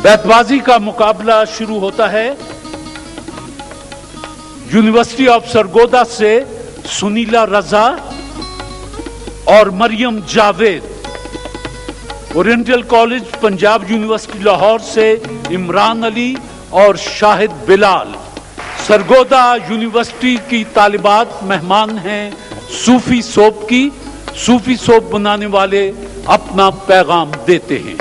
बैतबाजी का मुकाबला शुरू होता है। यूनिवर्सिटी ऑफ सरगोदा से सुनीला रजा और Maryam Javed, oriental college Punjab university Lahore से इमरान अली और शाहिद बिलाल। सरगोदा यूनिवर्सिटी की तालिबात मेहमान हैं सूफी सोप की। सूफी सोप बनाने वाले अपना पैगाम देते हैं।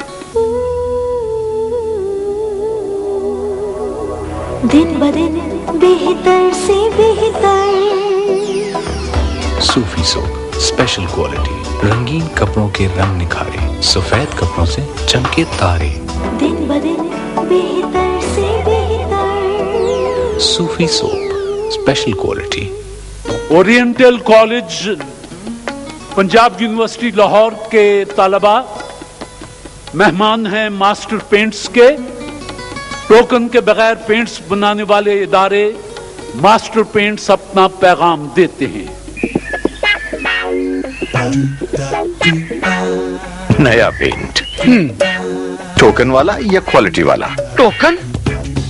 दिन ब दिन बेहतर से बेहतर। सूफी सोप, स्पेशल क्वालिटी, रंगीन कपड़ों के रंग निखारे, सफेद कपड़ों से चमके तारे। दिन ब दिन बेहतर से बेहतर। Sufi soap, special quality. Oriental college Punjab university Lahore के तालबा मेहमान हैं मास्टर पेंट्स के। टोकन के बगैर पेंट्स बनाने वाले इदारे मास्टर पेंट्स अपना पैगाम देते हैं। नया पेंट, टोकन वाला या क्वालिटी वाला? टोकन?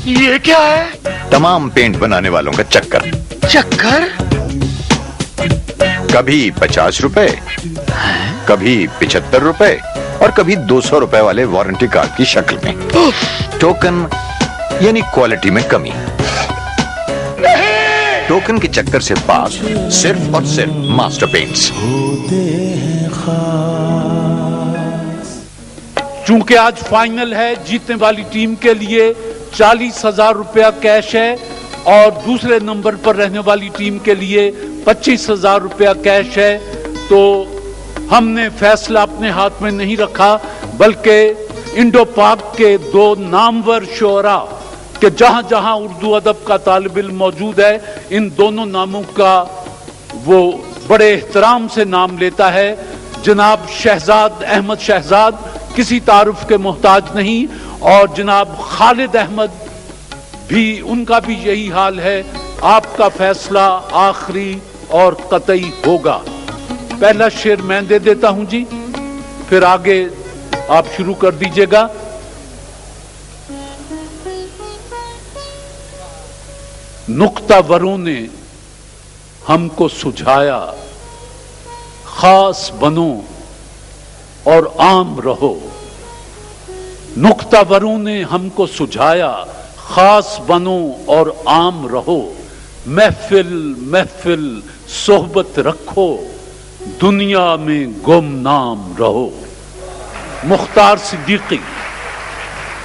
ये क्या है? तमाम पेंट बनाने वालों का चक्कर। चक्कर? कभी 50 रुपए, कभी 75 रुपए और कभी 200 रुपए वाले वारंटी कार्ड की शक्ल में। टोकन यानी क्वालिटी में कमी। टोकन के चक्कर से पास सिर्फ और सिर्फ मास्टर पेंट्स। चूंकि आज फाइनल है, जीतने वाली टीम के लिए 40,000 रुपया कैश है और दूसरे नंबर पर रहने वाली टीम के लिए 25,000 रुपया कैश है। तो हमने फैसला अपने हाथ में नहीं रखा, बल्कि इंडो पाक के दो नामवर शोरा कि जहां जहां उर्दू अदब का तालिब इल्म मौजूद है, इन दोनों नामों का वो बड़े एहतराम से नाम लेता है। जनाब शहजाद अहमद शहजाद किसी तारुफ के मोहताज नहीं, और जनाब खालिद अहमद भी, उनका भी यही हाल है। आपका फैसला आखिरी और कतई होगा। पहला शेर मैं दे देता हूं जी, फिर आगे आप शुरू कर दीजिएगा। नुक्तावरों ने हमको सुझाया, खास बनो और आम रहो। नुक्तावरों ने हमको सुझाया, खास बनो और आम रहो। महफिल महफिल सोहबत रखो, दुनिया में गुमनाम रहो। मुख्तार सिद्दीकी।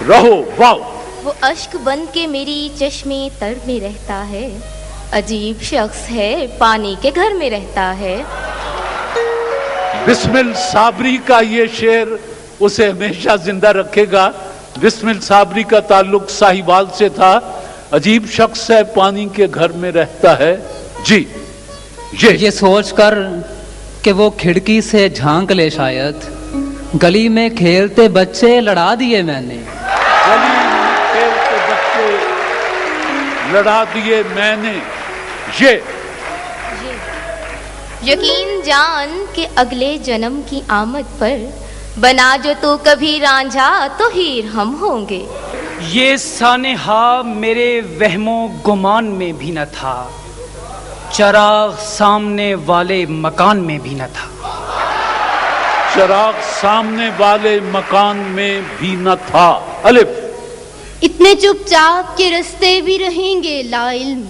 रहो वाओ। वो अश्क बन के मेरी चश्मे तर में रहता है, अजीब शख्स है पानी के घर में रहता है। बिस्मिल साबरी का ये शेर उसे हमेशा जिंदा रखेगा। बिस्मिल साबरी का ताल्लुक साहिवाल से था। अजीब शख्स है पानी के घर में रहता है। जी ये सोचकर कि वो खिड़की से झांक ले, शायद गली में खेलते बच्चे लड़ा दिए मैंने। गली में खेलते बच्चे लड़ा दिए मैंने। ये यकीन जान के अगले जन्म की आमद पर बना जो तू कभी रांझा तो हीर हम होंगे। ये सानेहा मेरे वहमो गुमान में भी न था, चराग सामने वाले मकान में भी न था। चराग सामने वाले मकान में भी न था। अलिफ। इतने चुपचाप के रास्ते भी रहेंगे लाइल्म,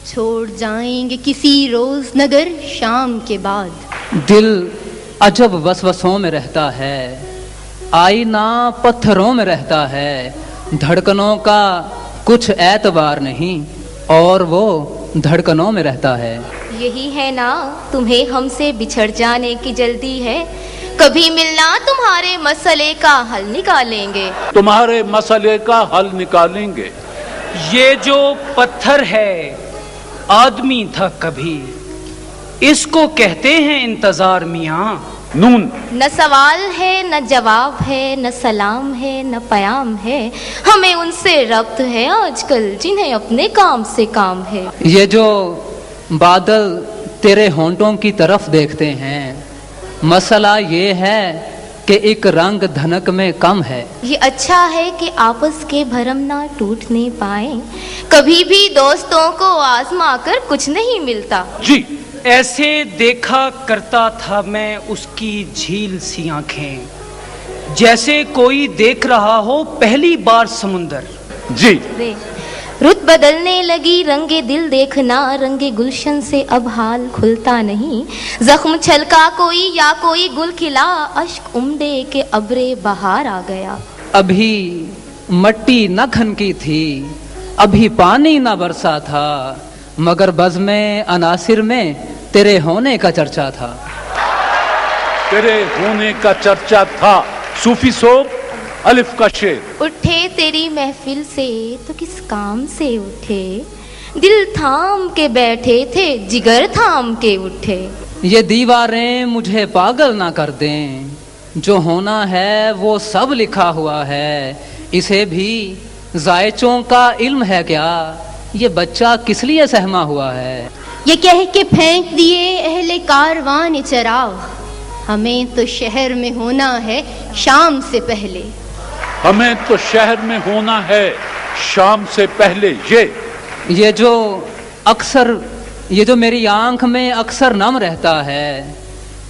छोड़ जाएंगे किसी रोज नगर शाम के बाद। दिल अजब वसवसों में रहता है, आईना पत्थरों में रहता है। धड़कनों का कुछ एतबार नहीं और वो धड़कनों में रहता है। यही है ना तुम्हें हमसे बिछड़ जाने की जल्दी है, कभी मिलना तुम्हारे मसले का हल निकालेंगे। तुम्हारे मसले का हल निकालेंगे। ये जो पत्थर है आदमी था कभी, इसको कहते हैं इंतजार मियां। नून। न सवाल है न जवाब है, न सलाम है न पयाम है, हमें उनसे रब्त है आजकल जिन्हें अपने काम से काम है। ये जो बादल तेरे होंठों की तरफ देखते हैं, मसला ये है कि एक रंग धनक में कम है। ये अच्छा है कि आपस के भरम ना टूटने पाए, कभी भी दोस्तों को आजमा कर कुछ नहीं मिलता। जी, ऐसे देखा करता था मैं उसकी झील सी आंखें, जैसे कोई देख रहा हो पहली बार समुंदर। जी, रुत बदलने लगी रंगे दिल देखना, रंगे गुलशन से अब हाल खुलता नहीं। जख्म छलका कोई या कोई गुल खिला, अश्क उमड़े के अब्रे बहार आ गया। अभी मट्टी न खनकी थी, अभी पानी न बरसा था, मगर बज़्म अनासिर में तेरे होने का चर्चा था। तेरे होने का चर्चा था। सूफी सोब, अलिफ का शेर। उठे तेरी महफिल से तो किस काम से उठे, दिल थाम के बैठे थे जिगर थाम के उठे। ये दीवारें मुझे पागल ना कर दें, जो होना है वो सब लिखा हुआ है। इसे भी जायचों का इल्म है क्या, ये बच्चा किस लिए सहमा हुआ है। ये कह के फेंक दिए अहले कारवान चराग, हमें तो शहर में होना है शाम से पहले। हमें तो शहर में होना है शाम से पहले। ये जो मेरी आंख में अक्सर नम रहता है,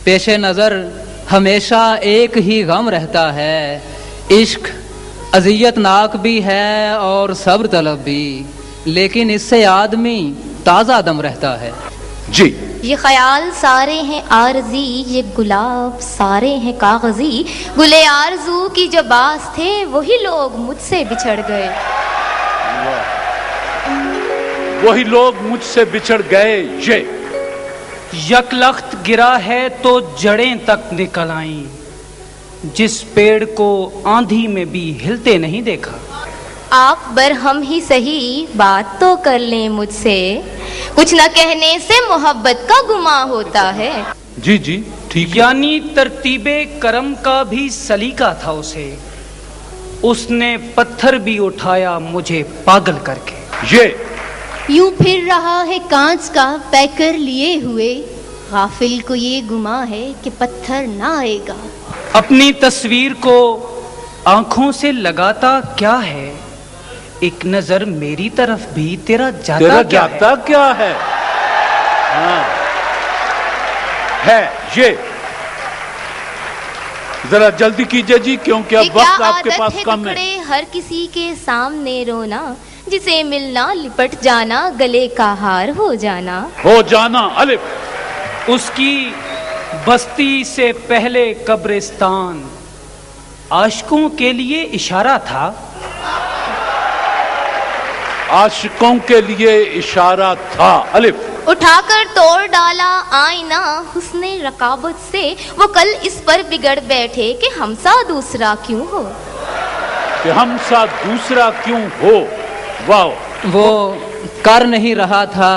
पेशे नज़र हमेशा एक ही गम रहता है। इश्क अज़ियतनाक भी है और सब्र तलब भी, लेकिन इससे आदमी ताज़ा दम रहता है। जी, ये ख्याल सारे हैं आरजी, ये गुलाब सारे हैं कागजी। गुले आरजू की जो बास थे वही लोग मुझसे बिछड़ गए। वही लोग मुझसे बिछड़ गए। ये यकलख्त गिरा है तो जड़ें तक निकल आईं, जिस पेड़ को आंधी में भी हिलते नहीं देखा। आप बरहम ही सही बात तो कर लें मुझसे, कुछ न कहने से मोहब्बत का गुमा होता है। जी जी ठीक। यानी तरतीबे करम का भी सलीका था उसे, उसने पत्थर भी उठाया मुझे पागल करके। ये यूं फिर रहा है कांच का पैकर लिए हुए, गाफिल को ये गुमा है कि पत्थर ना आएगा। अपनी तस्वीर को आंखों से लगाता क्या है, एक नजर मेरी तरफ भी तेरा जाता क्या है? हाँ है ये। जरा जल्दी कीजिए जी, क्योंकि अब वक्त आपके पास कम है। हर किसी के सामने रोना, जिसे मिलना लिपट जाना, गले का हार हो जाना। अलिफ। उसकी बस्ती से पहले कब्रिस्तान आशिकों के लिए इशारा था। आशिकों के लिए इशारा था। अलिफ। उठाकर तोड़ डाला आईना हुस्ने रकाबत से, वो कल इस पर बिगड़ बैठे कि हमसा दूसरा क्यों हो। वाह। वो कर नहीं रहा था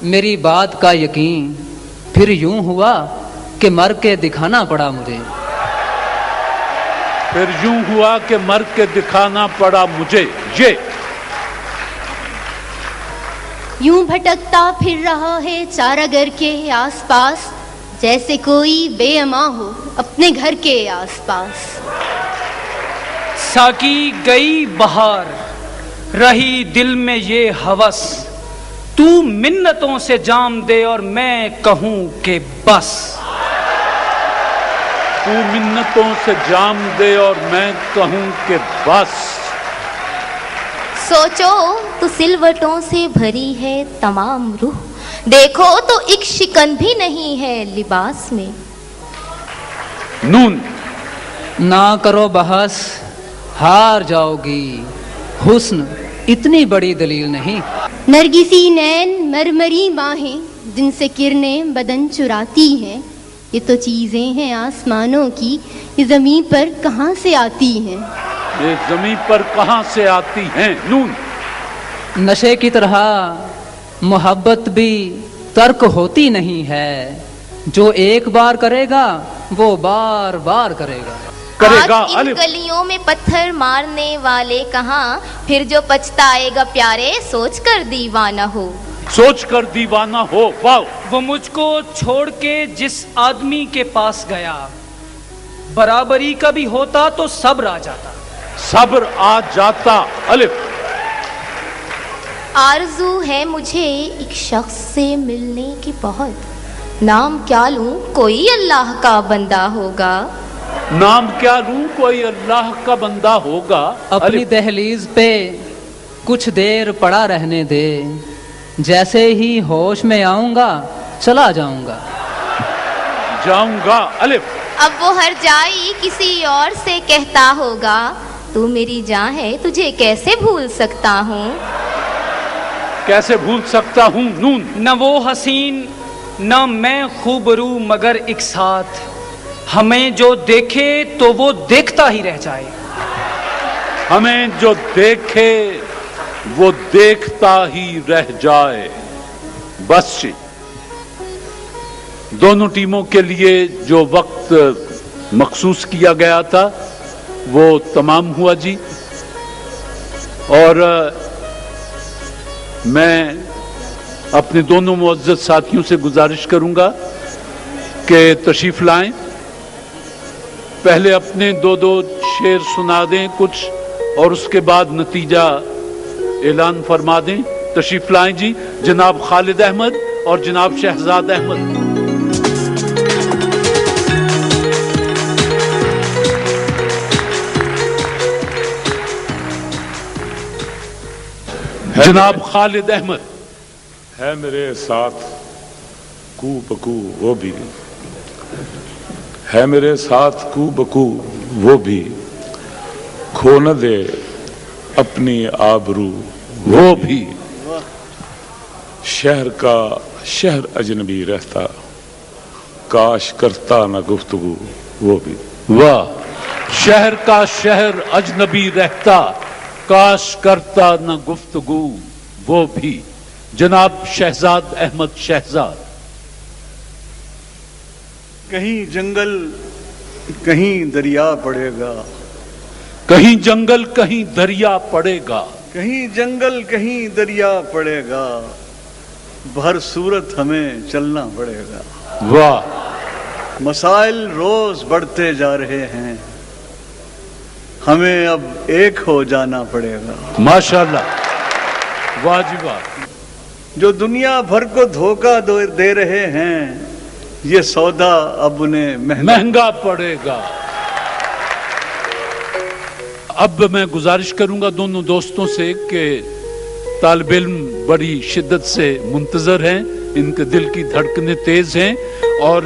मेरी बात का यकीन, फिर यूं हुआ कि मर के दिखाना पड़ा मुझे। ये यूं भटकता फिर रहा है चारागर के आसपास, जैसे कोई बेअमा हो अपने घर के आसपास। साकी गई बहार, रही दिल में ये हवस, तू मिन्नतों से जाम दे और मैं कहूं कि बस। तू मिन्नतों से जाम दे और मैं कहूं कि बस। सोचो तो सिलवटों से भरी है तमाम रूह, देखो तो एक शिकन भी नहीं है लिबास में। नून। ना करो बहस, हार जाओगी, हुस्न इतनी बड़ी दलील नहीं। नरगिसी नैन मरमरी बाहें, जिनसे किरणें बदन चुराती हैं, ये तो चीजें हैं आसमानों की, ये जमीन पर कहाँ से आती हैं। ये जमीन पर कहाँ से आती हैं। नून। नशे की तरह मोहब्बत भी तर्क होती नहीं है, जो एक बार करेगा वो बार बार करेगा। आज इन गलियों में पत्थर मारने वाले कहाँ, फिर जो पछताएगा प्यारे सोच कर दीवाना हो। वाह। वो मुझको छोड़ के जिस आदमी के पास गया, बराबरी का भी होता तो सब्र आ जाता। सब्र आ जाता। अलिफ। आरज़ू है मुझे एक शख्स से मिलने की बहुत, नाम क्या लूं कोई अल्लाह का बंदा होगा। नाम क्या लूं कोई अल्लाह का बंदा होगा। अपनी दहलीज पे कुछ देर पड़ा रहने दे, जैसे ही होश में आऊंगा चला जाऊंगा। अलिफ। अब वो हर जाई किसी और से कहता होगा, तू मेरी जान है तुझे कैसे भूल सकता हूँ। कैसे भूल सकता हूँ। नून। न वो हसीन न मैं खूबरू मगर एक साथ, हमें जो देखे तो वो देखता ही रह जाए। हमें जो देखे वो देखता ही रह जाए। बस जी, दोनों टीमों के लिए जो वक्त मखसूस किया गया था वो तमाम हुआ जी। और मैं अपने दोनों मुअज़्ज़ज़ साथियों से गुजारिश करूंगा कि तशरीफ लाएं, पहले अपने दो शेर सुना दें कुछ, और उसके बाद नतीजा ऐलान फरमा दें। तशरीफ लाएं जी, जनाब खालिद अहमद और जनाब शहजाद अहमद। जनाब खालिद अहमद। है मेरे साथ कू बकू वो भी, है मेरे साथ कू बकू वो भी, खो न दे अपनी आबरू वो भी। शहर का शहर अजनबी रहता, काश करता न गुफ्तगू वो भी। वाह। शहर का शहर अजनबी रहता, काश करता न गुफ्तगू वो भी। जनाब शहजाद अहमद शहजाद। कहीं जंगल कहीं दरिया पड़ेगा, कहीं जंगल कहीं दरिया पड़ेगा, कहीं जंगल कहीं दरिया पड़ेगा, भर सूरत हमें चलना पड़ेगा। वाह। मसाइल रोज बढ़ते जा रहे हैं, हमें अब एक हो जाना पड़ेगा। माशाल्लाह। वाह जी वाह। जो दुनिया भर को धोखा दे रहे हैं, ये सौदा अब उन्हें महंगा पड़ेगा। अब मैं गुजारिश करूंगा दोनों दोस्तों से कि तालिब इल्म बड़ी शिद्दत से मुंतजर हैं, इनके दिल की धड़कनें तेज हैं, और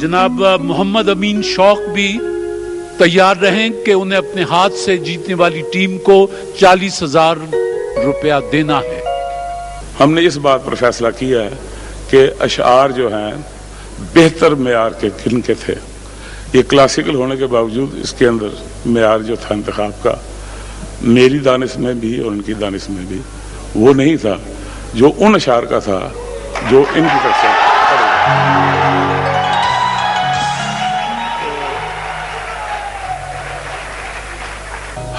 जनाब मोहम्मद अमीन शौक भी तैयार रहें कि उन्हें अपने हाथ से जीतने वाली टीम को 40,000 रुपया देना है। हमने इस बात पर फैसला किया है कि अशआर जो हैं बेहतर मेयार के किन के थे। ये क्लासिकल होने के बावजूद इसके अंदर मेयार जो था इंतखाब का, मेरी दानिश में भी और उनकी दानिश में भी वो नहीं था जो उन अशआर का था जो इनकी तरफ से।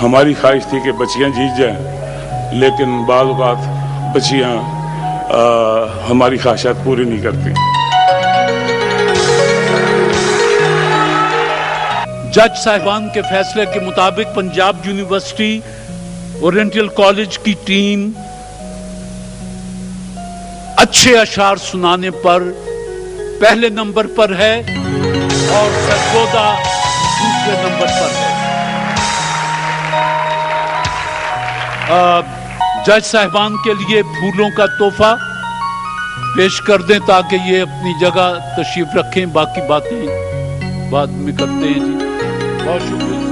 हमारी ख्वाहिश थी कि बच्चियां जीत जाएं, लेकिन बाल बात बच्चियां हमारी ख्वाहिशात पूरी नहीं करती। जज साहिबान के फैसले के मुताबिक पंजाब यूनिवर्सिटी ओरिएंटल कॉलेज की टीम अच्छे अशार सुनाने पर पहले नंबर पर है और सरगोदा दूसरे नंबर पर है। जज साहिबान के लिए फूलों का तोहफा पेश कर दें ताकि ये अपनी जगह तशरीफ रखें, बाकी बातें बाद में करते हैं जी। बहुत शुक्रिया।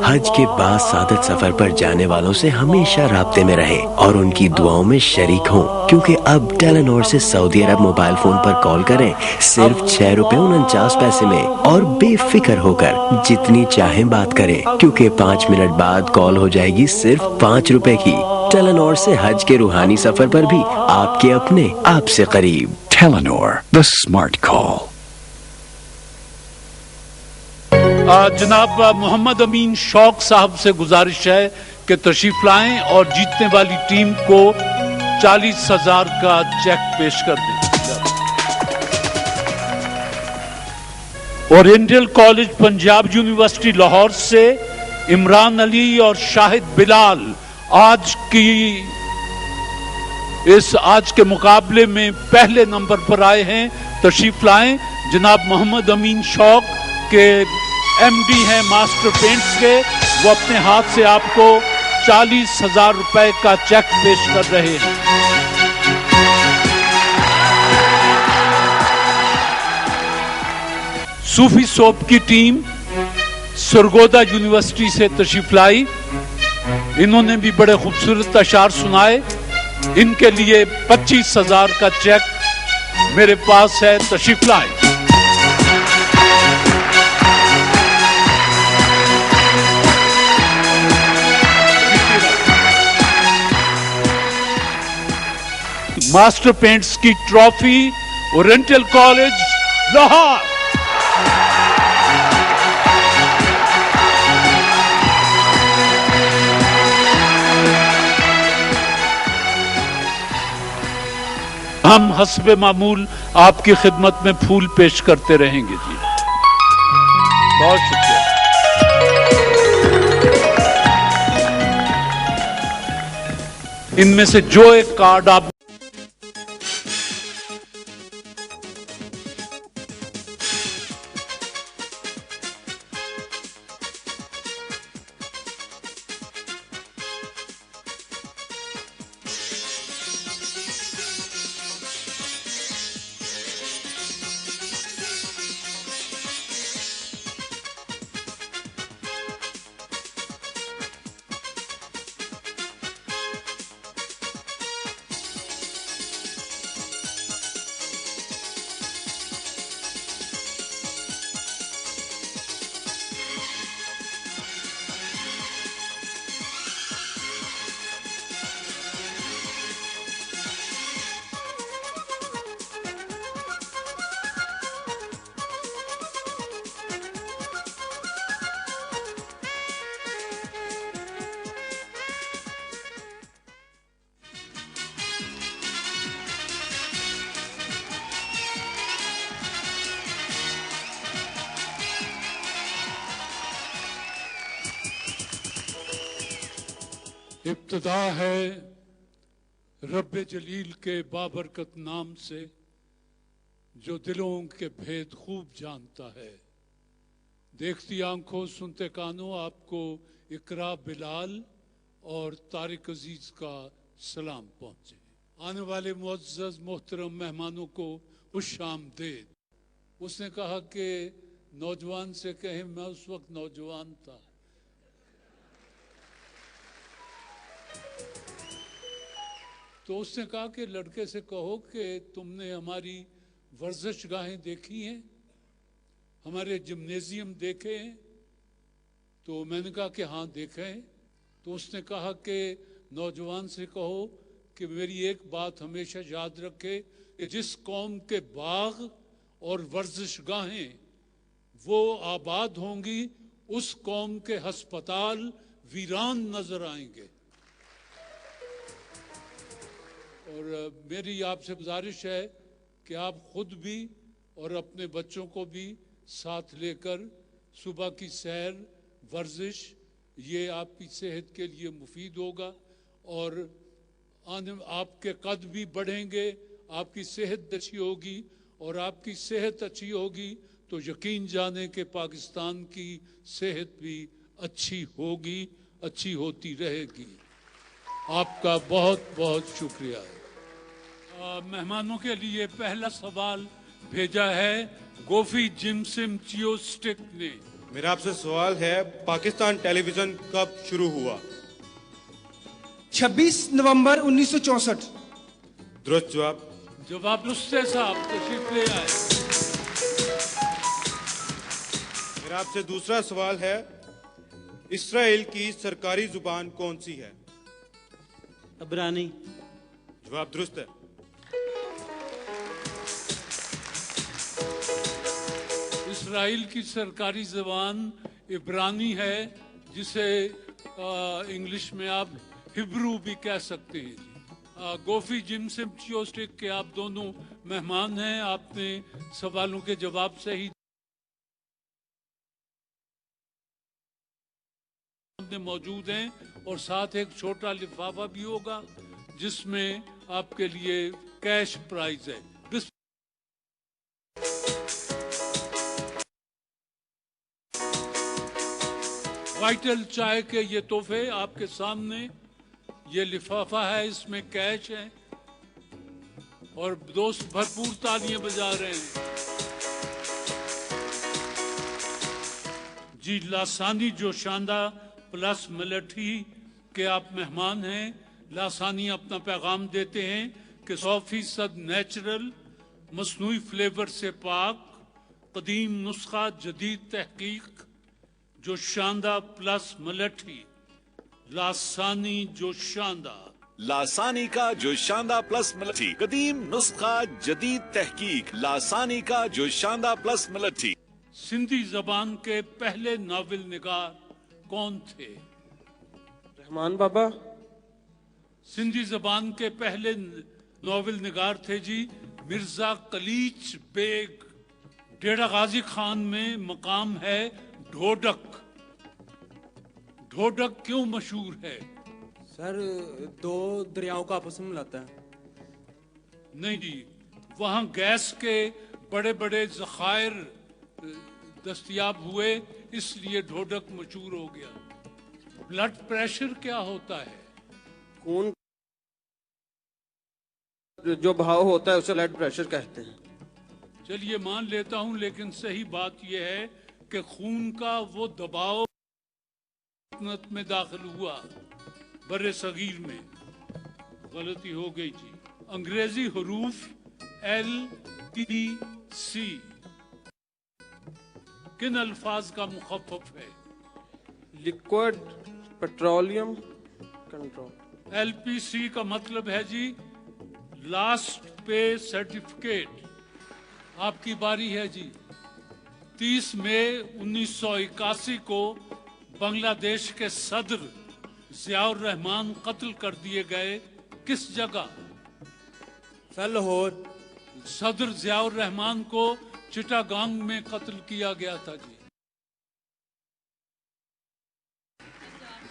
हज के बाद सादत सफर पर जाने वालों से हमेशा राब्ते में रहें और उनकी दुआओं में शरीक हों, क्योंकि अब टेलेनॉर से सऊदी अरब मोबाइल फोन पर कॉल करें सिर्फ 6 रुपए 49 पैसे में और बेफिक्र होकर जितनी चाहें बात करें, क्योंकि 5 मिनट बाद कॉल हो जाएगी सिर्फ 5 रुपए की। टेलेनॉर से हज के रूहानी सफर पर भी आपके अपने आपसे करीब। Telenor, the smart call. जनाब मोहम्मद अमीन शौक साहब से गुजारिश है कि तशरीफ लाएं और जीतने वाली टीम को 40,000 का चेक पेश कर दें। Oriental college Punjab university Lahore से इमरान अली और शाहिद बिलाल आज के मुकाबले में पहले नंबर पर आए हैं। तशरीफ लाएं। जनाब मोहम्मद अमीन शौक के एमडी हैं मास्टर पेंट्स के, वो अपने हाथ से आपको 40,000 रुपए का चेक पेश कर रहे हैं। सूफी सोप की टीम सरगोदा यूनिवर्सिटी से तशरीफ लाई। इन्होंने भी बड़े खूबसूरत अशार सुनाए। इनके लिए 25,000 का चेक मेरे पास है। तशरीफ लाएं। मास्टर पेंट्स की ट्रॉफी ओरिएंटल कॉलेज लाहौर। हम हस्बे मामूल आपकी खिदमत में फूल पेश करते रहेंगे जी। बहुत शुक्रिया। इनमें से जो एक कार्ड आप इब्तिदा है रब्बे जलील के बाबरकत नाम से, जो दिलों के भेद खूब जानता है। देखती आंखों सुनते कानों आपको इकरा बिलाल और तारिक अजीज का सलाम पहुंचे। आने वाले मुअज़्ज़ज़ मोहतरम मेहमानों को खुशामदीद। उसने कहा कि नौजवान से कहें, मैं उस वक्त नौजवान था। तो उसने कहा कि लड़के से कहो कि तुमने हमारी वर्जिश गाहें देखी हैं, हमारे जिम्नेजियम देखे हैं। तो मैंने कहा कि हाँ देखे हैं। तो उसने कहा कि नौजवान से कहो कि मेरी एक बात हमेशा याद रखे कि जिस कौम के बाग और वर्जिश गाहें वो आबाद होंगी, उस कौम के हस्पताल वीरान नजर आएंगे। और मेरी आपसे गुजारिश है कि आप खुद भी और अपने बच्चों को भी साथ लेकर सुबह की सैर, वर्जिश, ये आपकी सेहत के लिए मुफीद होगा। और आपके कद भी बढ़ेंगे, आपकी सेहत अच्छी होगी, और आपकी सेहत अच्छी होगी तो यकीन जाने कि पाकिस्तान की सेहत भी अच्छी होगी, अच्छी होती रहेगी। आपका बहुत बहुत शुक्रिया है। मेहमानों के लिए पहला सवाल भेजा है गोफी जिमसिम चियोस्टिक ने। मेरा आपसे सवाल है, पाकिस्तान टेलीविजन कब शुरू हुआ? 26 नवंबर 1964। दुरुस्त जवाब। जवाब रुस्ते साहब तशरीफ ले आए। मेरा आपसे दूसरा सवाल है, इस्राएल की सरकारी जुबान कौन सी है? इब्रानी। जवाब दुरुस्त है। इस्राएल की सरकारी ज़बान इब्रानी है, जिसे इंग्लिश में आप हिब्रू भी कह सकते हैं। गोफी जिम सिम्चियोस्टिक के आप दोनों मेहमान हैं। आपने सवालों के जवाब सही मौजूद हैं और साथ एक छोटा लिफाफा भी होगा जिसमें आपके लिए कैश प्राइज है। वाइटल चाय के ये तोहफे आपके सामने, ये लिफाफा है, इसमें कैश है और दोस्त भरपूर तालियां बजा रहे हैं। जी लासानी जोशांदा प्लस मिलिट्री के आप मेहमान हैं। लासानी अपना पैगाम देते हैं कि 100% नेचुरल मसनूई फ्लेवर से पाक कदीम नुस्खा जदीद तहकीक जोशांदा प्लस मिलिट्री। लासानी जोशांदा, लासानी का जोशांदा प्लस मिलिट्री कदीम नुस्खा जदीद तहकीक। लासानी का जोशांदा प्लस मिलिट्री। सिंधी जबान के पहले नावल निगार कौन थे? रहमान बाबा। सिंधी जबान के पहले नावल निगार थे जी मिर्जा कलीच बेग। डेरा गाजी खान में मकाम है ढोडक। ढोडक क्यों मशहूर है? सर दो दरियाओं का आपस में मिलाता है। नहीं जी, वहां गैस के बड़े बड़े जखायर दस्तयाब हुए, इसलिए ढोडक मशहूर हो गया। ब्लड प्रेशर क्या होता है? खून जो भाव होता है उसे ब्लड प्रेशर कहते हैं। चलिए मान लेता हूं, लेकिन सही बात यह है कि खून का वो दबाव में दाखिल हुआ बर्रे सगीर में। गलती हो गई जी। अंग्रेजी हरूफ LPC किन अल्फाज का मुखफ़फ़ है? Liquid petroleum control. LPC का मतलब है जी लास्ट पे सर्टिफिकेट। आपकी बारी है जी। 30 मई 1981 को बांग्लादेश के सदर ज़ियाउर रहमान कत्ल कर दिए गए। किस जगह? सर लाहौर। सदर ज़ियाउर रहमान को चिटागांग में कत्ल किया गया था जी।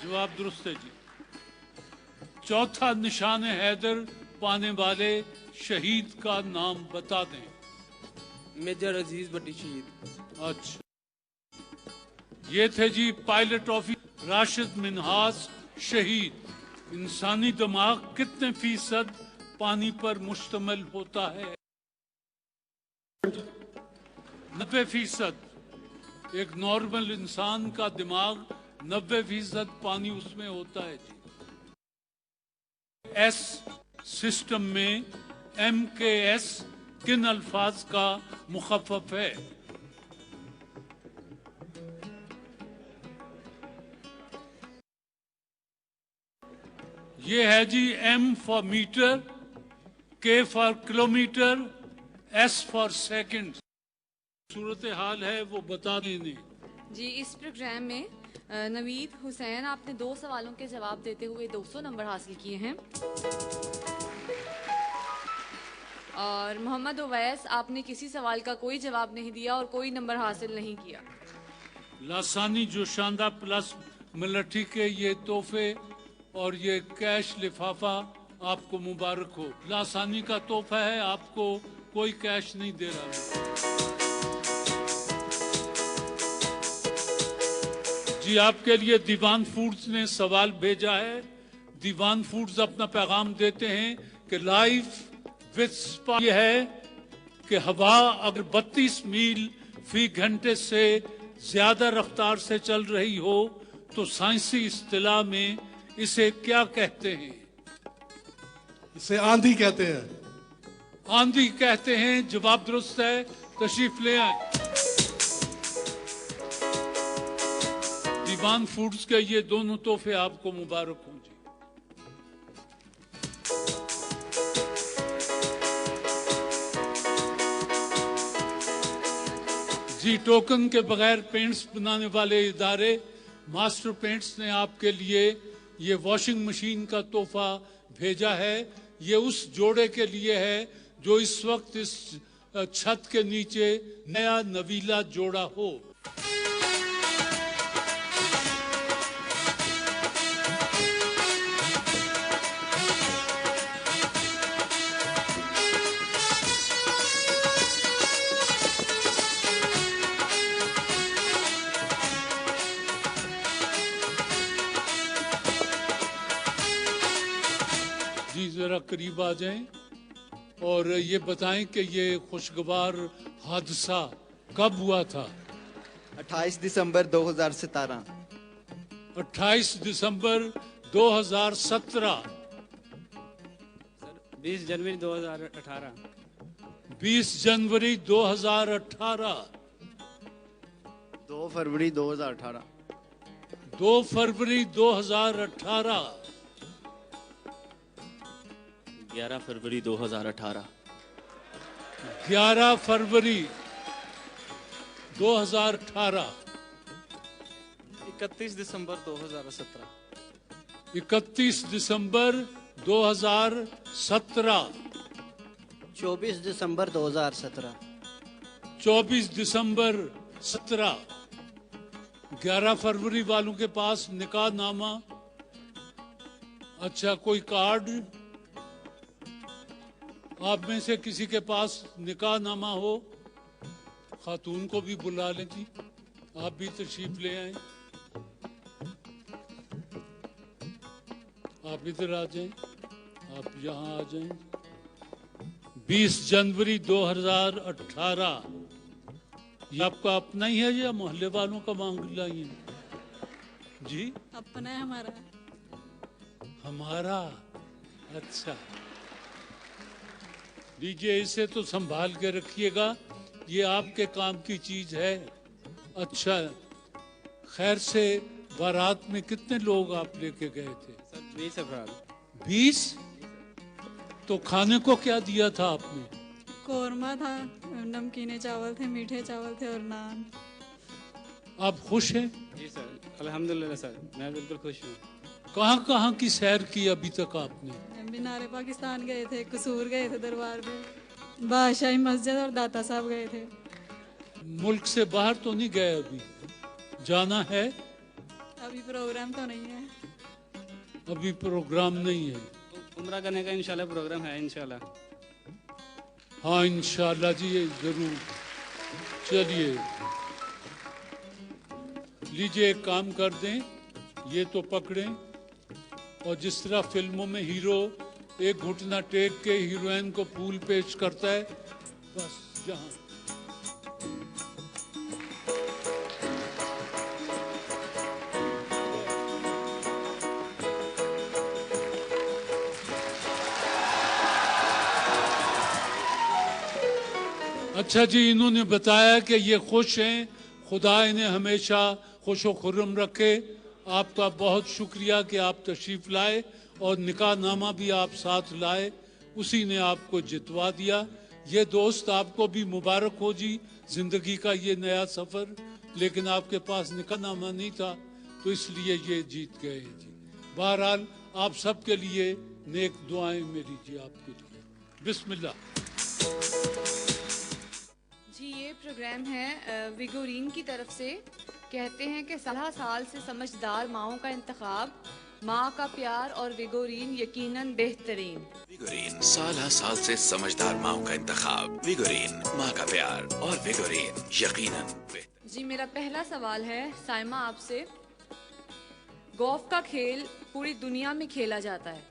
जवाब दुरुस्त है जी। चौथा निशान हैदर पाने वाले शहीद का नाम बता दें। मेजर अजीज भट्टी शहीद। अच्छा, ये थे जी पायलट ऑफिसर राशिद मिन्हास शहीद। इंसानी दिमाग कितने फीसद पानी पर मुश्तमिल होता है? 90%। एक नॉर्मल इंसान का दिमाग 90% पानी उसमें होता है जी। S सिस्टम में MKS किन अल्फाज का मुखफ़फ़ है? ये है जी M for metre, K for kilometre, S for second. सूरत हाल है वो बता देने जी। इस प्रोग्राम में नवीद हुसैन आपने 2 सवालों के जवाब देते हुए 200 नंबर हासिल किए हैं और मोहम्मद उवैस आपने किसी सवाल का कोई जवाब नहीं दिया और कोई नंबर हासिल नहीं किया। लासानी जोशांदा प्लस मिलिट्री के ये तोहफे और ये कैश लिफाफा आपको मुबारक हो। लासानी का तोहफा है, आपको कोई कैश नहीं दे रहा जी। आपके लिए दीवान फूड्स ने सवाल भेजा है। दीवान फूड्स अपना पैगाम देते हैं कि लाइफ विद स्पा ये है कि हवा अगर 32 मील फी घंटे से ज्यादा रफ्तार से चल रही हो तो साइंसी इस्तिलाह में इसे क्या कहते हैं? इसे आंधी कहते हैं। आंधी कहते हैं। जवाब दुरुस्त है। तशरीफ ले आए। दीवान फूड्स के ये दोनों तोहफे आपको मुबारक हों जी। जी टोकन के बगैर पेंट्स बनाने वाले इदारे मास्टर पेंट्स ने आपके लिए ये वॉशिंग मशीन का तोहफा भेजा है ये उस जोड़े के लिए है जो इस वक्त इस छत के नीचे नया नवीला जोड़ा हो। जरा करीब आ जाएं और ये बताएं कि ये खुशगवार हादसा कब हुआ था? 28 दिसंबर 2017। 28 दिसंबर 2017। 20 जनवरी 2018। 20 जनवरी 2018। 2 फरवरी 2018। 2 फरवरी 2018। 11 फरवरी 2018। 11 फरवरी 2018। 31 दिसंबर 2017। 31 दिसंबर 2017। 24 दिसंबर 2017। 24 दिसंबर 17। 11 फरवरी वालों के पास निकाह नामा, अच्छा कोई कार्ड? आप में से किसी के पास निकाह नामा हो? खातून को भी बुला लें जी, आप भी तशरीफ ले आए। आप इधर आ जाएं, आप यहाँ आ जाएं। 20 जनवरी 2018। ये आपका अपना ही है या मोहल्ले वालों का मांग लाई है जी? अपना है हमारा। हमारा? अच्छा, लीजिए इसे तो संभाल के रखिएगा, ये आपके काम की चीज है। अच्छा, खैर से बारात में कितने लोग आप लेके गए थे? सर 20 अफराद। 20? तो खाने को क्या दिया था आपने? कोरमा था, नमकीने चावल थे, मीठे चावल थे और नान। आप खुश हैं? जी सर, अल्हम्दुलिल्लाह सर, मैं बिल्कुल खुश हूँ। कहाँ कहाँ की सैर की अभी तक आपने? मीनारे पाकिस्तान गए थे, कसूर गए थे दरबार में, बादशाही मस्जिद और दाता साहब गए थे। मुल्क से बाहर तो नहीं गए अभी? जाना है? अभी प्रोग्राम तो नहीं है। अभी प्रोग्राम नहीं है। उम्रा करने का इंशाल्लाह प्रोग्राम है इंशाल्लाह। हाँ इंशाल्लाह जी, ये जरूर। चलिए लीजिए, एक काम कर दें, ये तो पकड़ें और जिस तरह फिल्मों में हीरो एक घुटना टेक के हीरोइन को फूल पेश करता है, बस जहां अच्छा जी, इन्होंने बताया कि ये खुश हैं, खुदा इन्हें हमेशा खुशो खुर्रम रखे। आपका बहुत शुक्रिया कि आप तशरीफ लाए और निकाह नामा भी आप साथ लाए, उसी ने आपको जितवा दिया। ये दोस्त आपको भी मुबारक हो जी, जिंदगी का ये नया सफर। लेकिन आपके पास निकाह नामा नहीं था तो इसलिए ये जीत गए जी। बहरहाल आप सबके लिए नेक दुआएं मेरी जी आपके लिए। बिस्मिल्लाह जी। ये प्रोग्राम है विगोरीन की तरफ से। कहते हैं कि 16 साल से समझदार माओं का इंतखाब, माँ का प्यार और विगोरीन यकीनन बेहतरीन। विगोरीन 16 साल से समझदार माओं का इंतखाब, विगोरीन माँ का प्यार और विगोरीन यकीनन बेहतरीन। जी, मेरा पहला सवाल है साइमा आपसे। गोल्फ का खेल पूरी दुनिया में खेला जाता है,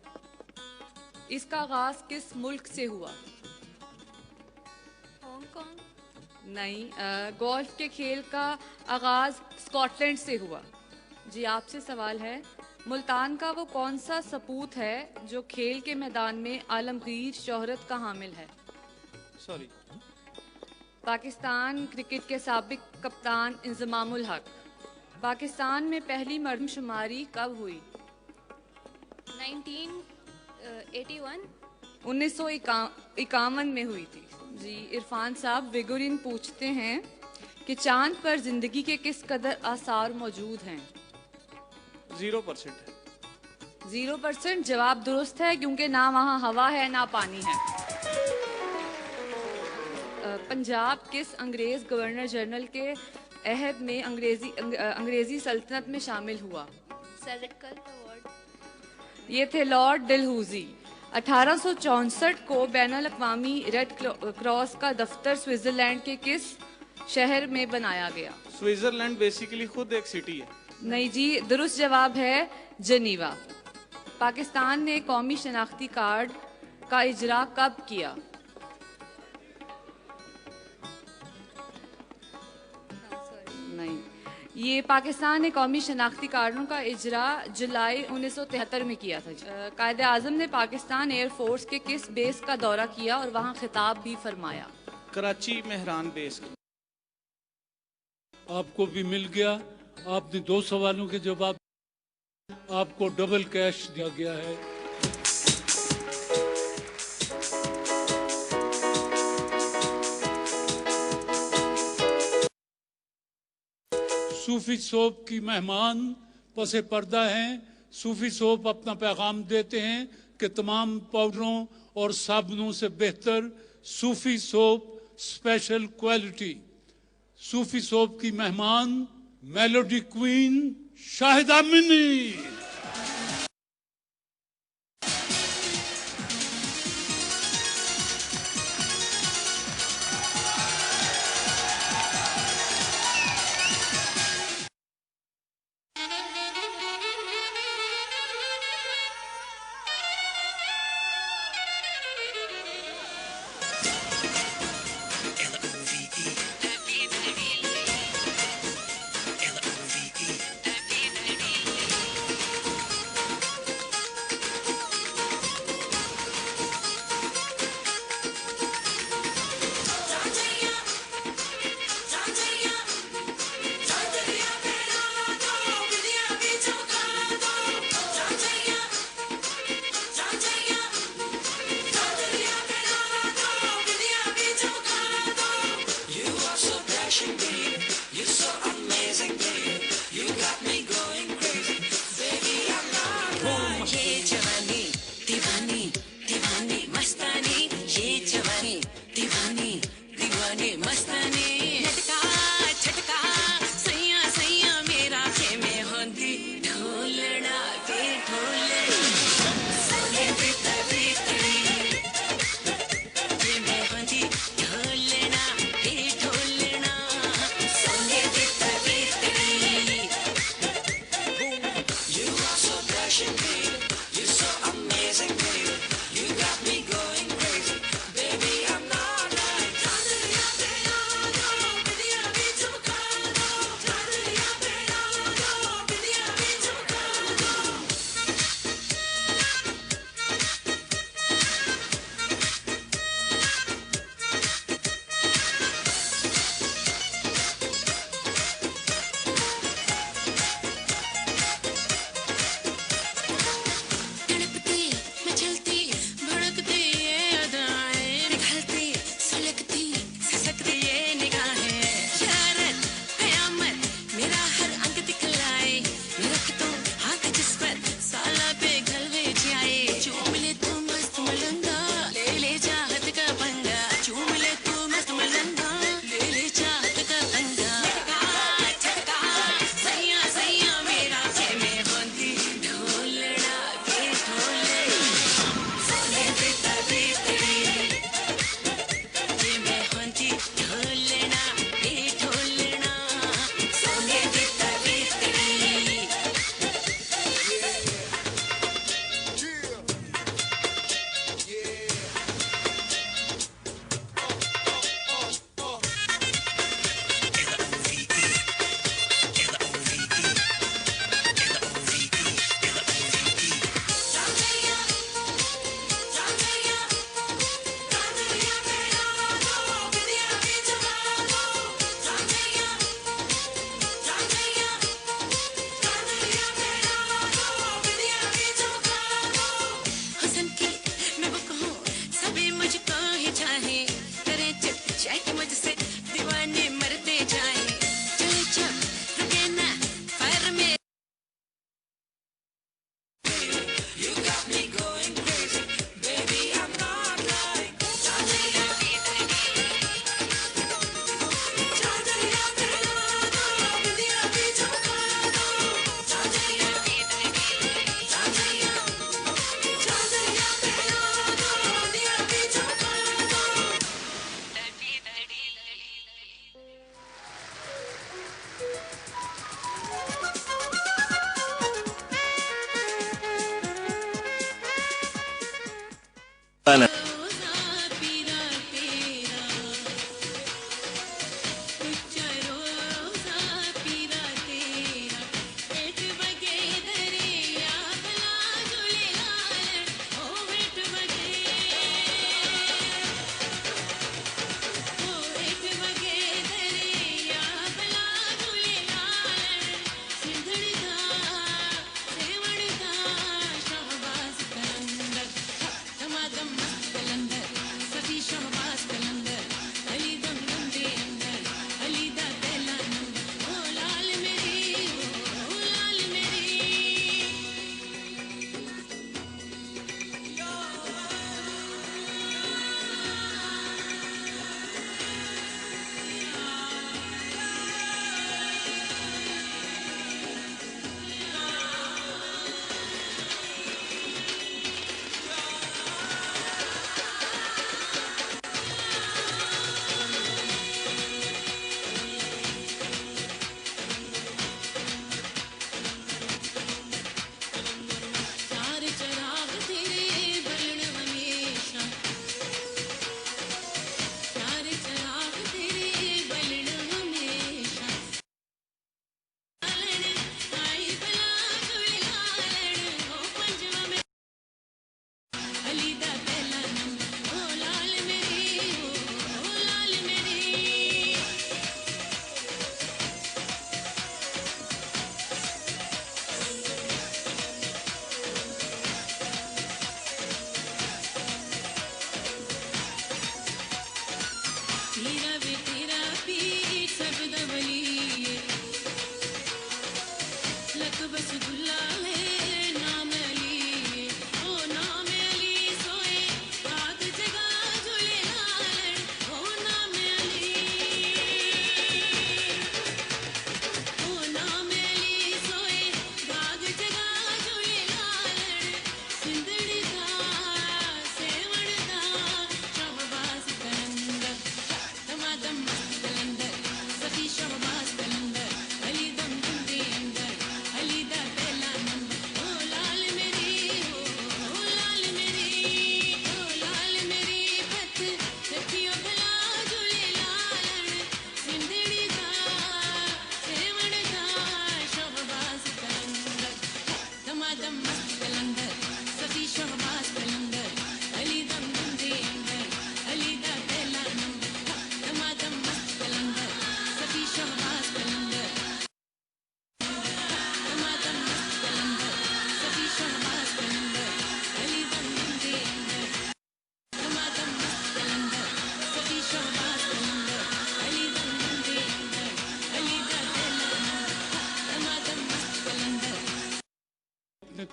इसका आगाज किस मुल्क से हुआ? हांगकांग? नहीं, गोल्फ के खेल का आगाज स्कॉटलैंड से हुआ। जी, आपसे सवाल है, मुल्तान का वो कौन सा सपूत है जो खेल के मैदान में आलमगीर शोहरत का हामिल है? सॉरी। पाकिस्तान क्रिकेट के साबिक कप्तान इंजमामुल हक। पाकिस्तान में पहली मर्दमशुमारी कब हुई? 1981। 1951 में हुई थी। जी, इरफान साहब विगोरीन पूछते हैं कि चांद पर जिंदगी के किस कदर आसार मौजूद हैं? 0% है। 0% जवाब दुरुस्त है क्योंकि ना वहाँ हवा है ना पानी है। पंजाब किस अंग्रेज गवर्नर जनरल के अहद में अंग्रेजी सल्तनत में शामिल हुआ? ये थे लॉर्ड डलहौजी। 1864 को बैनुल-अक़वामी रेड क्रॉस का दफ्तर स्विट्जरलैंड के किस शहर में बनाया गया? स्विट्जरलैंड बेसिकली खुद एक सिटी है। नहीं जी, दुरुस्त जवाब है जनीवा। पाकिस्तान ने कौमी शनाख्ती कार्ड का इजरा कब किया? नहीं, ये पाकिस्तान ने कौमी शनाख्ती कार्डों का इजरा जुलाई 1973 में किया था। कायदे आज़म ने पाकिस्तान एयरफोर्स के किस बेस का दौरा किया और वहाँ खिताब भी फरमाया? कराची मेहरान बेस। आपको भी मिल गया। आपने 2 सवालों के जवाब, आपको डबल कैश दिया गया है। सूफी सोप की मेहमान पसे पर्दा हैं। सूफी सोप अपना पैगाम देते हैं कि तमाम पाउडरों और साबुनों से बेहतर सूफी सोप स्पेशल क्वालिटी। सूफी सोप की मेहमान मेलोडी क्वीन शाहिदा मिनी।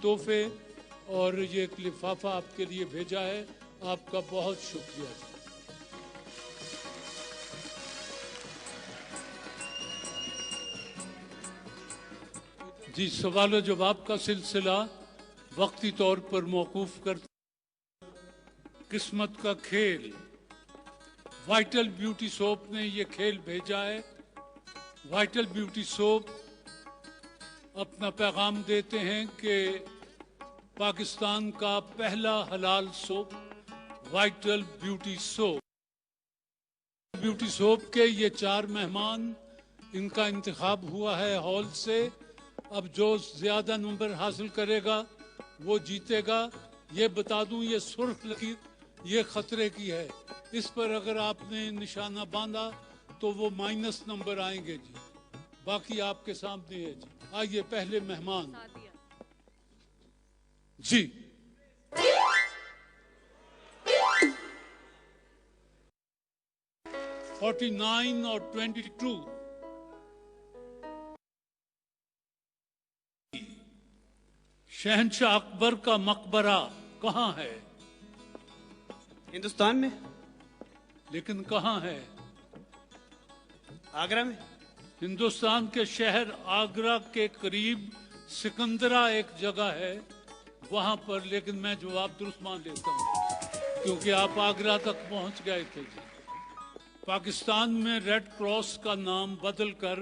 तोहफे और ये एक लिफाफा आपके लिए भेजा है। आपका बहुत शुक्रिया जी। जी, सवाल जवाब का सिलसिला वक्ती तौर पर मौकूफ कर किस्मत का खेल। वाइटल ब्यूटी सोप ने ये खेल भेजा है। वाइटल ब्यूटी सोप अपना पैगाम देते हैं कि पाकिस्तान का पहला हलाल soap vital beauty soap. Beauty soap के ये 4 मेहमान, इनका इंतखाब हुआ है हॉल से। अब जो ज्यादा नंबर हासिल करेगा वो जीतेगा। ये बता दूं, ये सुर्ख लकीर ये खतरे की है। इस पर अगर आपने निशाना बांधा तो वो माइनस नंबर आएंगे जी। बाकी आपके सामने है जी। आइए पहले मेहमान जी। $49 और 22। शहंशाह अकबर का मकबरा कहाँ है? हिंदुस्तान में। लेकिन कहाँ है? आगरा में। हिंदुस्तान के शहर आगरा के करीब सिकंदरा एक जगह है, वहां पर। लेकिन मैं जवाब दुरुस्त मान लेता हूँ क्योंकि आप आगरा तक पहुंच गए थे जी। पाकिस्तान में रेड क्रॉस का नाम बदलकर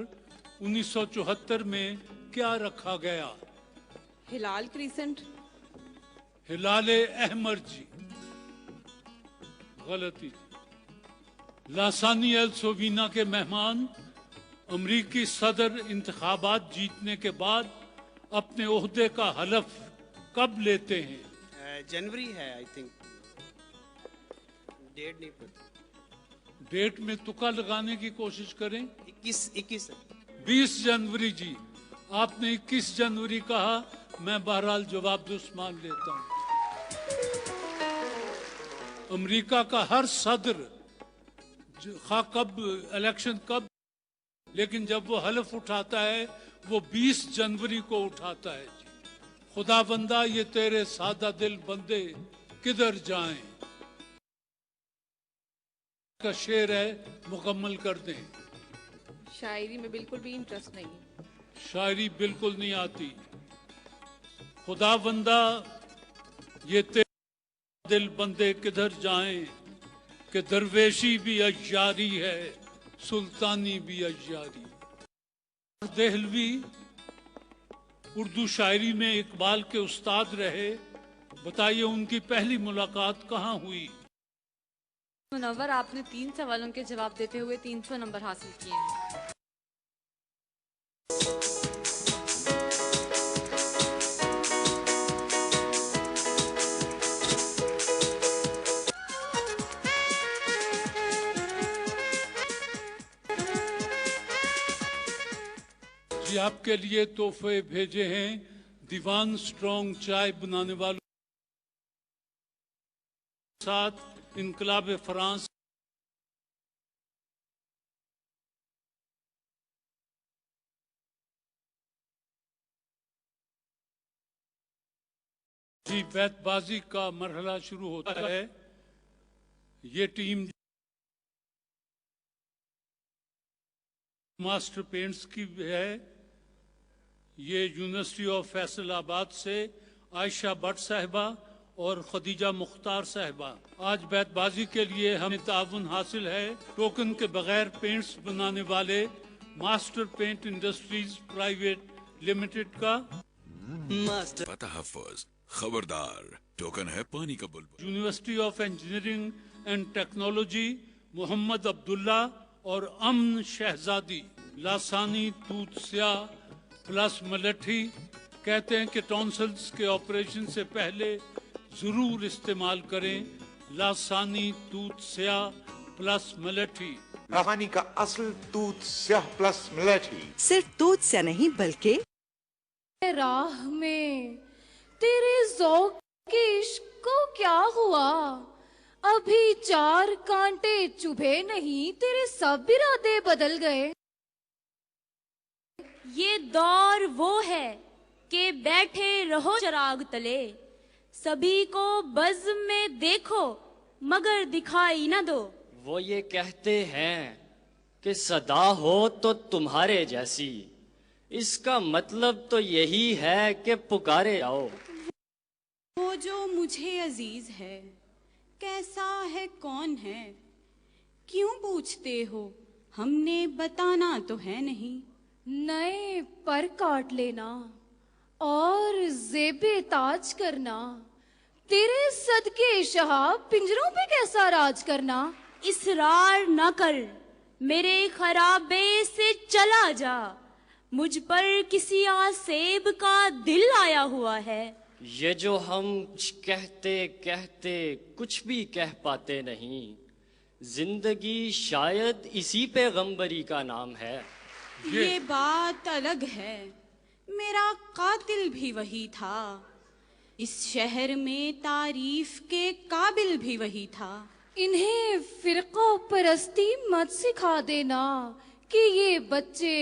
1974 में क्या रखा गया? हिलाल क्रिसेंट। हिलाले अहमर जी, गलती। लासानी एल सोवीना के मेहमान अमरीकी सदर इंतखाबात जीतने के बाद अपने ओहदे का हलफ कब लेते हैं? जनवरी है आई थिंक, डेट नहीं पता। डेट में तुक्का लगाने की कोशिश करें। 21 20 जनवरी जी। आपने 21 जनवरी कहा। मैं बहरहाल जवाब दुरुस्त मान लेता हूं। अमेरिका का हर सदर कब इलेक्शन कब, लेकिन जब वो हलफ उठाता है वो 20 जनवरी को उठाता है जी। खुदा बंदा ये तेरे सादा दिल बंदे किधर जाएं का शेर है, मुकम्मल कर दें। शायरी में बिल्कुल भी इंटरेस्ट नहीं। शायरी बिल्कुल नहीं आती। खुदा बंदा ये तेरे दिल बंदे किधर जाएं कि दरवेशी भी अय्यारी है, सुल्तानी भी अय्यारी। देहलवी उर्दू शायरी में इकबाल के उस्ताद रहे। बताइए उनकी पहली मुलाकात कहाँ हुई? मुनव्वर, आपने 3 सवालों के जवाब देते हुए 300 नंबर हासिल किए हैं। जी, आपके लिए तोहफे भेजे हैं दीवान स्ट्रॉन्ग चाय बनाने वालों के साथ इनकलाब फ्रांस जी। बैतबाजी का मरहला शुरू होता है। ये टीम मास्टर पेंट्स की है। ये यूनिवर्सिटी ऑफ फैसलाबाद से आयशा भट्ट साहिबा और खदीजा मुख्तार साहिबा। आज बैतबाजी के लिए हमें ताउन हासिल है टोकन के बगैर पेंट्स बनाने वाले master paint industries private limited का। तहफ़्फ़ुज़, खबरदार, टोकन है पानी का बुलबुल। University of engineering and technology Mohammad Abdullah और अमन शहजादी। लासानी दूध स्याह प्लस मलठी। कहते हैं कि टॉन्सिल्स के ऑपरेशन से पहले जरूर इस्तेमाल करें लासानी दूध स्याह प्लस मलठी। लासानी का असल दूध स्याह प्लस मलठी। सिर्फ दूध से नहीं बल्कि राह में तेरे ज़ौक़ के इश्क को क्या हुआ? अभी 4 कांटे चुभे नहीं, तेरे सब इरादे बदल गए। ये दौर वो है के बैठे रहो चिराग तले, सभी को बज़्म में देखो मगर दिखाई न दो। वो ये कहते हैं कि सदा हो तो तुम्हारे जैसी, इसका मतलब तो यही है कि पुकारे आओ। वो जो मुझे अजीज है, कैसा है कौन है, क्यों पूछते हो, हमने बताना तो है नहीं। नए पर काट लेना और ज़ेबे ताज करना, तेरे सदके शहाब पिंजरों पे कैसा राज करना। इसरार न कर मेरे खराबे से चला जा, मुझ पर किसी आसेब का दिल आया हुआ है। ये जो हम कहते कहते कुछ भी कह पाते नहीं, जिंदगी शायद इसी पैगंबरी का नाम है। ये बात अलग है, मेरा कातिल भी वही था, इस शहर में तारीफ के काबिल भी वही था। इन्हें फिरका परस्ती मत सिखा देना कि ये बच्चे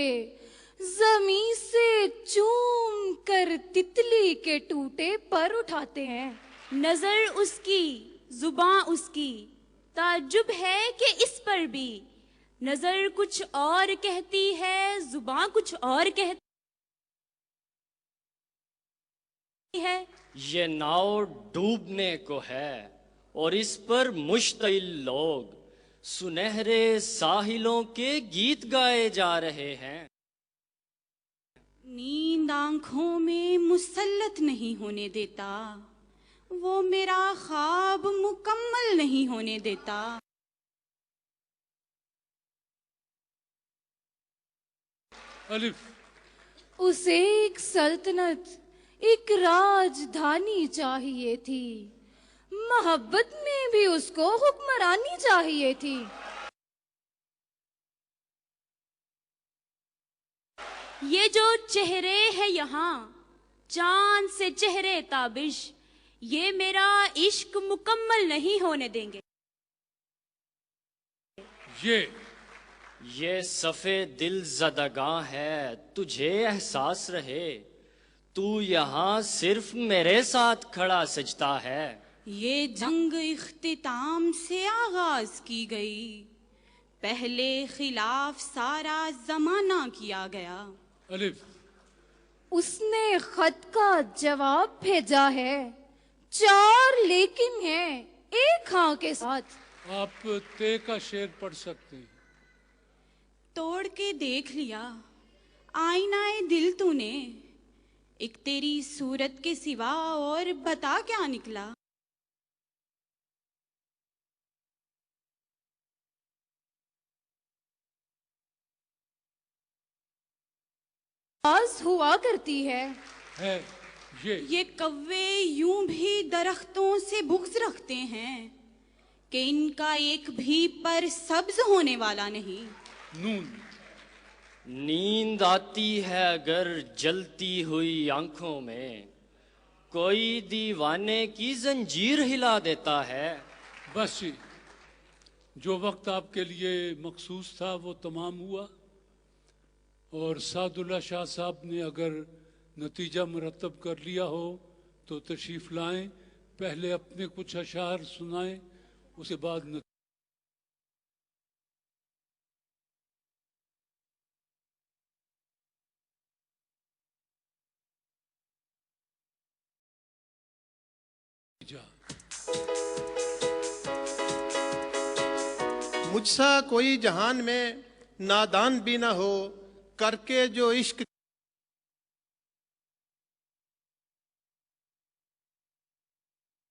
जमीन से चूम कर तितली के टूटे पर उठाते हैं। नजर उसकी, जुबान उसकी, ताज्जुब है कि इस पर भी नजर कुछ और कहती है, जुबान कुछ और कहती है। ये नाव डूबने को है और इस पर मुश्तिल लोग सुनहरे साहिलों के गीत गाए जा रहे हैं। नींद आंखों में मुसल्लत नहीं होने देता, वो मेरा ख्वाब मुकम्मल नहीं होने देता। उसे एक सल्तनत, एक राजधानी चाहिए थी, मोहब्बत में भी उसको हुक्मरानी चाहिए थी। ये जो चेहरे है यहाँ, चांद से चेहरे ताबिश, ये मेरा इश्क मुकम्मल नहीं होने देंगे। ये सफ़े दिल ज़दगां है, तुझे एहसास रहे, तू यहाँ सिर्फ मेरे साथ खड़ा सजता है। ये जंग इख्तिताम से आगाज की गई, पहले खिलाफ सारा जमाना किया गया। उसने खत का जवाब भेजा है, 4 लेकिन है एक हाँ के साथ। आप ते का शेर पढ़ सकते हैं। तोड़ के देख लिया आईनाए दिल तूने, एक तेरी सूरत के सिवा और बता क्या निकला। आवाज हुआ करती है ये कव्वे यूं भी दरख्तों से बुग़्ज़ रखते हैं कि इनका एक भी पर सब्ज होने वाला नहीं। नींद आती है अगर जलती हुई आंखों में, कोई दीवाने की जंजीर हिला देता है। बस जो वक्त आपके लिए मखसूस था वो तमाम हुआ, और सादुल्ला शाह साहब ने अगर नतीजा मुरतब कर लिया हो तो तशरीफ लाएं, पहले अपने कुछ अशार सुनाएं, उसके बाद मुझसा कोई जहान में नादान भी ना हो, करके जो इश्क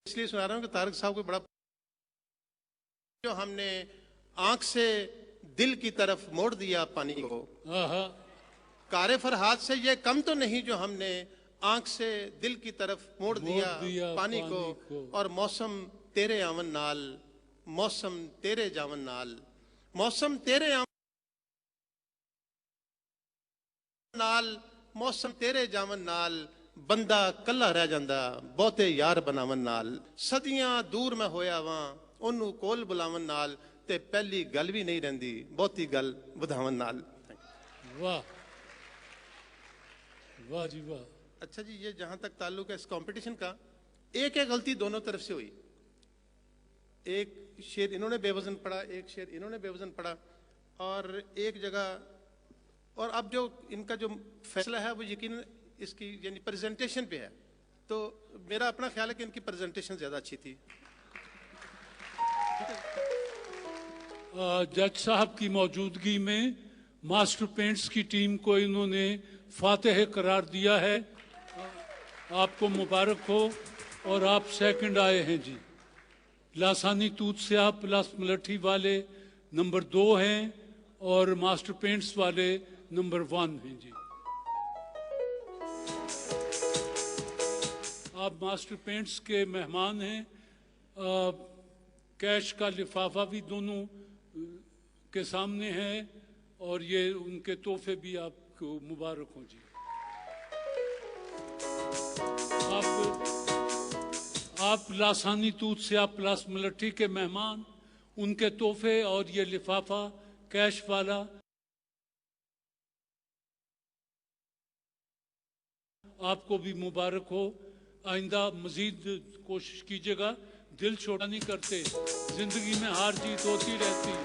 इसलिए सुना रहा हूं कि तारक साहब को बड़ा जो हमने आंख से दिल की तरफ मोड़ दिया पानी को, कारे फरहाद से ये कम तो नहीं जो हमने आंख से दिल की तरफ मोड़ दिया पानी को। और मौसम तेरे आवन नाल, मौसम तेरे जावन नाल, मौसम तेरे नाल, मौसम तेरे जावन नाल, बंदा कला रह जांदा बहुते यार बनावन नाल। सदियां दूर मैं होया वां ओनू कोल बुलावन नाल, ते पहली गल भी नहीं रहिंदी बहुती गल बुधावन नाल। वाह वाह जी वाह। अच्छा जी, ये जहां तक ताल्लुक है इस कंपटीशन का, एक गलती दोनों तरफ से हुई। एक शेर इन्होंने बेवजन पढ़ा, एक शेर इन्होंने बेवजन पढ़ा, और एक जगह, और अब जो इनका जो फैसला है वो यकीन इसकी यानी प्रेजेंटेशन पे है। तो मेरा अपना ख्याल है कि इनकी प्रेजेंटेशन ज्यादा अच्छी थी। जज साहब की मौजूदगी में मास्टर पेंट्स की टीम को इन्होंने फातेह करार दिया है। आपको मुबारक हो और आप सेकंड आए हैं जी। लासानी तूत स्याह प्लस मलठी वाले नंबर 2 हैं और मास्टर पेंट्स वाले नंबर 1 हैं जी। आप मास्टर पेंट्स के मेहमान हैं। कैश का लिफाफा भी दोनों के सामने है और ये उनके तोहफे भी आपको मुबारक हो जी। आप लासानी तूत स्याह प्लस मलठी के मेहमान, उनके तोहफे और ये लिफाफा कैश वाला आपको भी मुबारक हो। आइंदा मजीद कोशिश कीजिएगा, दिल छोटा नहीं करते, जिंदगी में हार जीत होती रहती है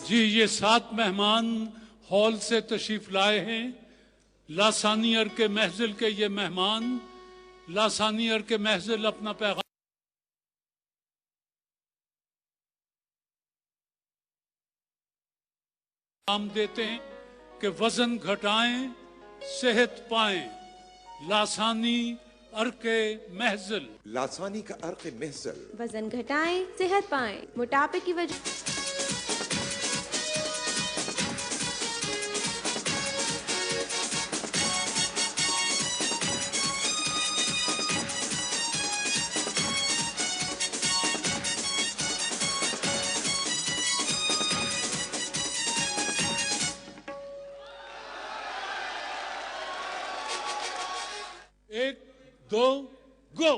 जी। ये 7 मेहमान हॉल से तशरीफ लाए हैं। लासानियर के महजिल के ये मेहमान, लासानियर के महजिल अपना पैगाम देते हैं कि वजन घटाएं, सेहत पाएं। लासानी अर्के महजिल। लासानी का अर्के महजिल। वजन घटाएं, सेहत पाएं। मोटापे की वजह दो गो।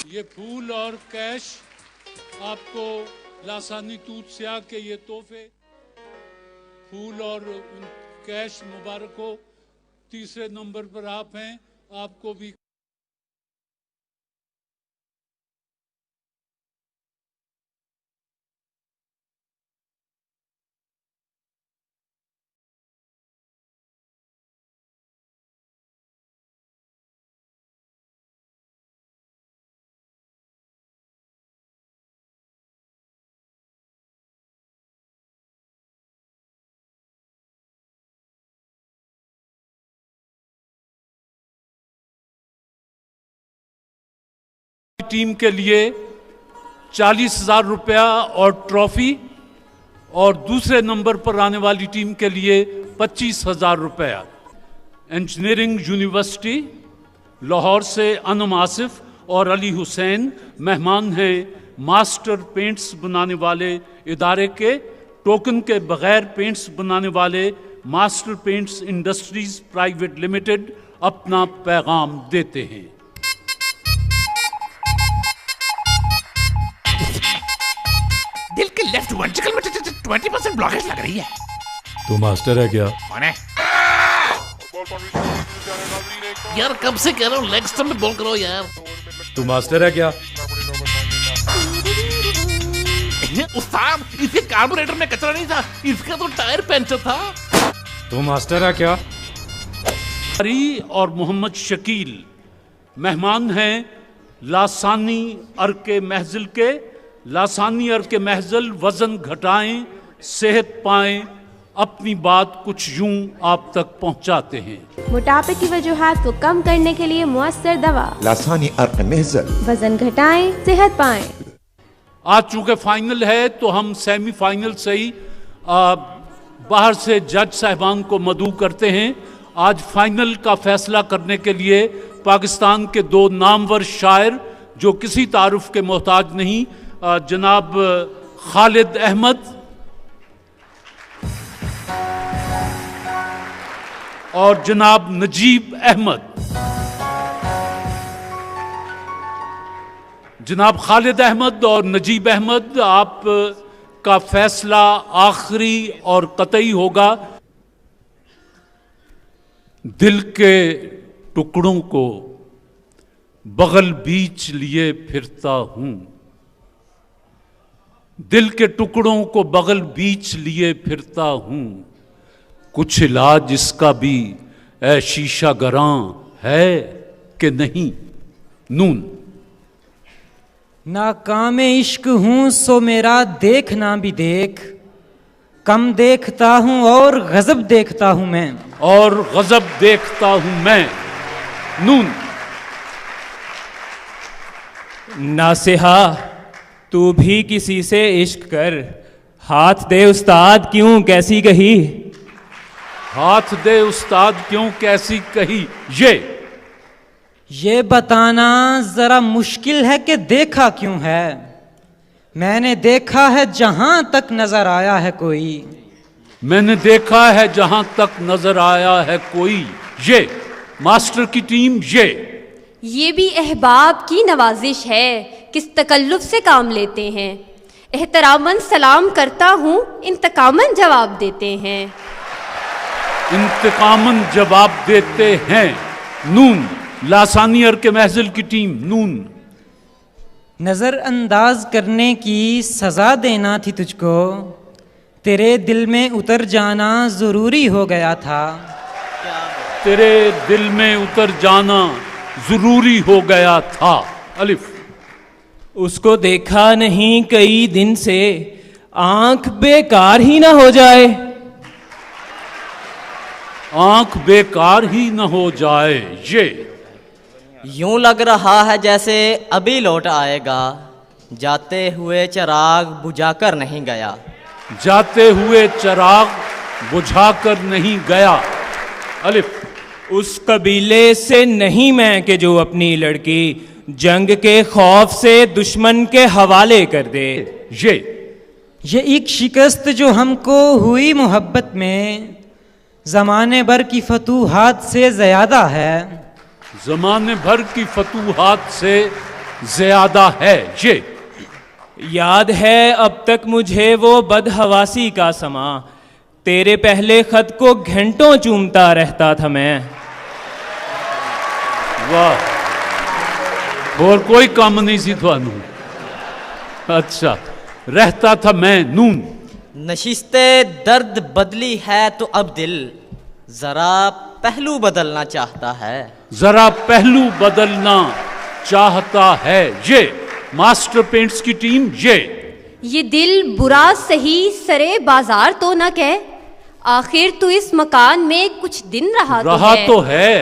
ये फूल और कैश आपको लासानी तूत स्याह के ये तोहफे, फूल और कैश मुबारक हो। तीसरे नंबर पर आप हैं, आपको भी टीम के लिए 40,000 रुपया और ट्रॉफी, और दूसरे नंबर पर आने वाली टीम के लिए 25,000 रुपया। इंजीनियरिंग यूनिवर्सिटी लाहौर से अनम आसिफ और अली हुसैन मेहमान हैं। मास्टर पेंट्स बनाने वाले इदारे के टोकन के बगैर पेंट्स बनाने वाले master paints industries private limited अपना पैगाम देते हैं। दिल के लेफ्ट वेंट्रिकल में 20% ब्लॉकेज लग रही है। तू मास्टर है क्या? कौन है? यार कब से कह रहा हूँ लेग स्टंप में बॉल करो यार। तू मास्टर है क्या? उस्ताद, इसके कार्बोरेटर में कचरा नहीं था, इसका तो टायर पंचर था। तू मास्टर है क्या? और मोहम्मद शकील मेहमान हैं लासानी अर्के महजिल के। लासानी अर्के महजिल वजन घटाएं, सेहत पाएं, अपनी बात कुछ यूं आप तक पहुंचाते हैं। मोटापे की वजूहात को कम करने के लिए मुअस्सर दवा लासानी अर्के महजिल। वजन घटाएं, सेहत पाएं। आज चूंकि फाइनल है तो हम सेमीफाइनल से ही बाहर से जज साहिबान को मदऊ करते हैं। आज फाइनल का फैसला करने के लिए पाकिस्तान के 2 नामवर शायर जो किसी तारुफ के मोहताज नहीं, जनाब खालिद अहमद और जनाब नजीब अहमद। जनाब खालिद अहमद और नजीब अहमद, आप का फैसला आखिरी और कतई होगा। दिल के टुकड़ों को बगल बीच लिए फिरता हूं, दिल के टुकड़ों को बगल बीच लिए फिरता हूं, कुछ इलाज इसका भी ऐ शीशा गरां है कि नहीं। नून। नाकाम इश्क हूं सो मेरा देखना भी देख, कम देखता हूं और गजब देखता हूं मैं, और गजब देखता हूं मैं। नून। नासिहा तू भी किसी से इश्क कर, हाथ दे उस्ताद क्यों कैसी कही। हाथ दे उस्ताद क्यों कैसी कही। ये बताना जरा मुश्किल है कि देखा क्यों है, मैंने देखा है जहां तक नजर आया है कोई, मैंने देखा है जहां तक नजर आया है कोई। ये मास्टर की टीम। ये भी अहबाब की नवाजिश है, किस तकल्लुफ से काम लेते हैं, एहतरामन सलाम करता हूँ, इंतकामन जवाब देते हैं। इंतकामन जवाब देते हैं। नून। लासानियर के महजिल की टीम। नून। नजरअंदाज करने की सजा देना थी तुझको, तेरे दिल में उतर जाना जरूरी हो गया था, तेरे दिल में उतर जाना जरूरी हो गया था। अलिफ। उसको देखा नहीं कई दिन से, आंख बेकार ही ना हो जाए, आंख बेकार ही न हो जाए। यूं लग रहा है जैसे अभी लौट आएगा, जाते हुए चिराग बुझाकर नहीं गया, जाते हुए चिराग बुझाकर नहीं गया। अलिफ। उस कबीले से नहीं मैं कि जो अपनी लड़की जंग के खौफ से दुश्मन के हवाले कर दे। ये एक शिकस्त जो हमको हुई मोहब्बत में, जमाने भर की फतूहात से ज्यादा है, जमाने भर की फतूहात से ज्यादा है। याद है अब तक मुझे वो बदहवासी का समा, तेरे पहले खत को घंटों चूमता रहता था मैं। वाह, और कोई काम नहीं सी थानू। अच्छा, रहता था मैं। नून। नशिस्ते दर्द बदली है तो अब दिल जरा पहलू बदलना चाहता है, जरा पहलू बदलना चाहता है। ये मास्टर पेंट्स की टीम। ये दिल बुरा सही सरे बाजार तो न कह, आखिर तू इस मकान में कुछ दिन रहा तो है।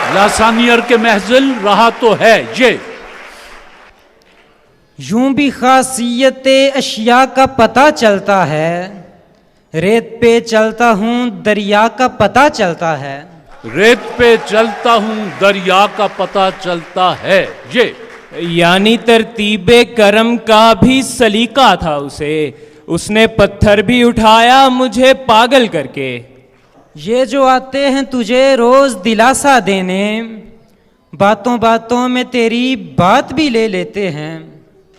लासानियर के महजिल रहा तो है। यूं भी खासियत अशिया का पता चलता है, रेत पे चलता हूँ दरिया का पता चलता है, रेत पे चलता हूँ दरिया का पता चलता है। यानी तरतीबे करम का भी सलीका था उसे, उसने पत्थर भी उठाया मुझे पागल करके। ये जो आते हैं तुझे रोज दिलासा देने, बातों बातों में तेरी बात भी ले लेते हैं,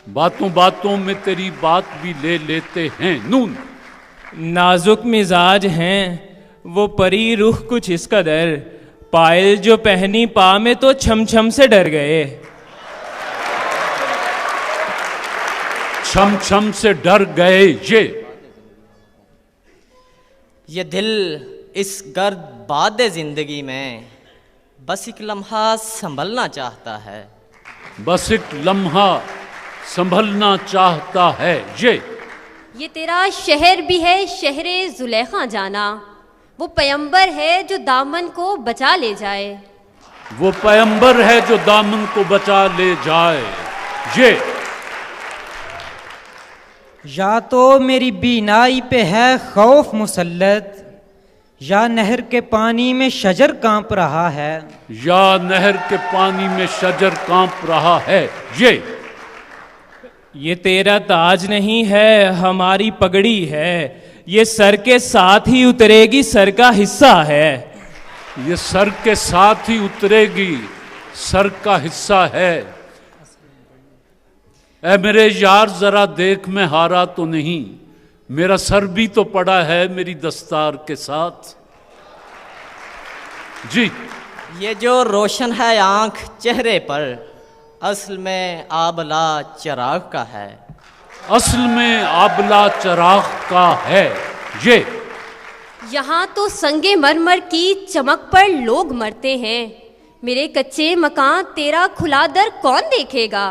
बातों बातों में तेरी बात भी ले लेते हैं। नून। नाजुक मिजाज हैं वो परी रुख कुछ इस कदर, पायल जो पहनी पा में तो छम छम से डर गए, छम छम से डर गए। ये दिल इस गर्द बाद जिंदगी में बस एक लम्हा संभलना चाहता है, बस एक लम्हा संभलना चाहता है। ये तेरा शहर भी है शहरे जुलेखा जाना, वो पैगंबर है जो दामन को बचा ले जाए, वो पैगंबर है जो दामन को बचा ले जाए। या तो मेरी बीनाई पे है खौफ मुसल्लत, या नहर के पानी में शजर कांप रहा है, या नहर के पानी में शजर कांप रहा है। ये तेरा ताज नहीं है हमारी पगड़ी है, ये सर के साथ ही उतरेगी, सर का हिस्सा है। ये सर के साथ ही उतरेगी, सर का हिस्सा है। ऐ मेरे यार जरा देख, मैं हारा तो नहीं, मेरा सर भी तो पड़ा है मेरी दस्तार के साथ। जी, ये जो रोशन है आंख चेहरे पर, असल में आबला चिराग का है। असल में आबला चिराग का है ये। यहाँ तो संगे मरमर की चमक पर लोग मरते हैं, मेरे कच्चे मकान तेरा खुला दर कौन देखेगा?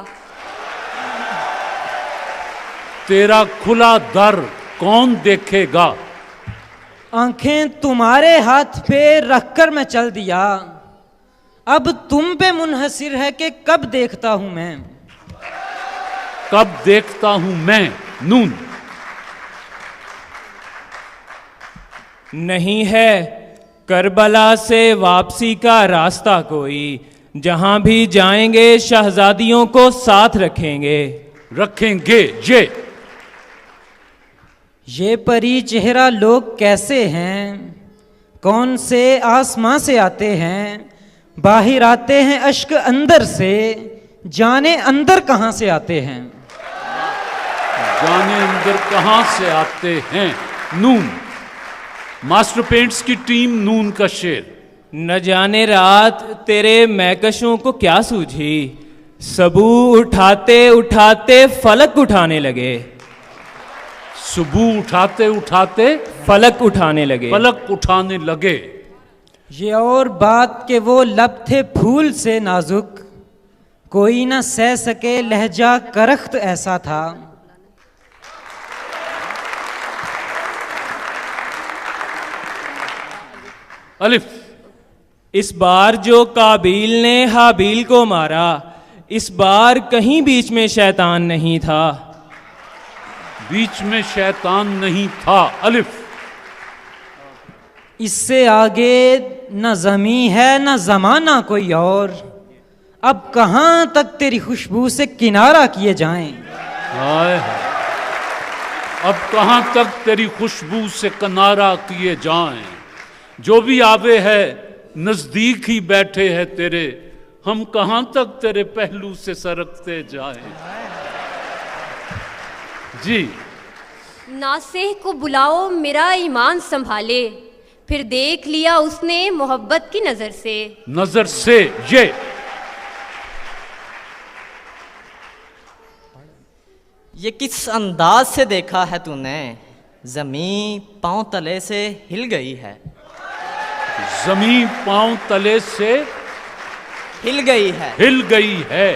तेरा खुला दर कौन देखेगा? आंखें तुम्हारे हाथ पे रखकर मैं चल दिया, अब तुम पे मुनहसिर है कि कब देखता हूं मैं। कब देखता हूं मैं। नून। नहीं है करबला से वापसी का रास्ता कोई, जहां भी जाएंगे शहजादियों को साथ रखेंगे। रखेंगे ये परी चेहरा लोग कैसे हैं, कौन से आसमां से आते हैं, बाहर आते हैं अश्क अंदर से, जाने अंदर कहां से आते हैं। जाने अंदर कहां से आते हैं। नून। मास्टर पेंट्स की टीम नून का शेर। न जाने रात तेरे मैकशों को क्या सूझी, सबू उठाते उठाते फलक उठाने लगे। सबू उठाते उठाते फलक उठाने लगे। फलक उठाने लगे। ये और बात के वो लब थे फूल से नाजुक, कोई ना सह सके लहजा करख्त ऐसा था। अलिफ। इस बार जो काबील ने हाबील को मारा, इस बार कहीं बीच में शैतान नहीं था। बीच में शैतान नहीं था। अलिफ। इससे आगे न ज़मी है न ज़माना कोई और, अब कहां तक तेरी खुशबू से किनारा किए जाएं। हाय अब कहां तक तेरी खुशबू से किनारा किए जाएं। जो भी आवे है नजदीक ही बैठे हैं तेरे, हम कहां तक तेरे पहलू से सरकते जाएं। जी। नासेह को बुलाओ मेरा ईमान संभाले, फिर देख लिया उसने मोहब्बत की नजर से। नजर से ये किस अंदाज से देखा है तूने, जमीन पांव तले से हिल गई है। जमीन पांव तले से हिल गई है। हिल गई है।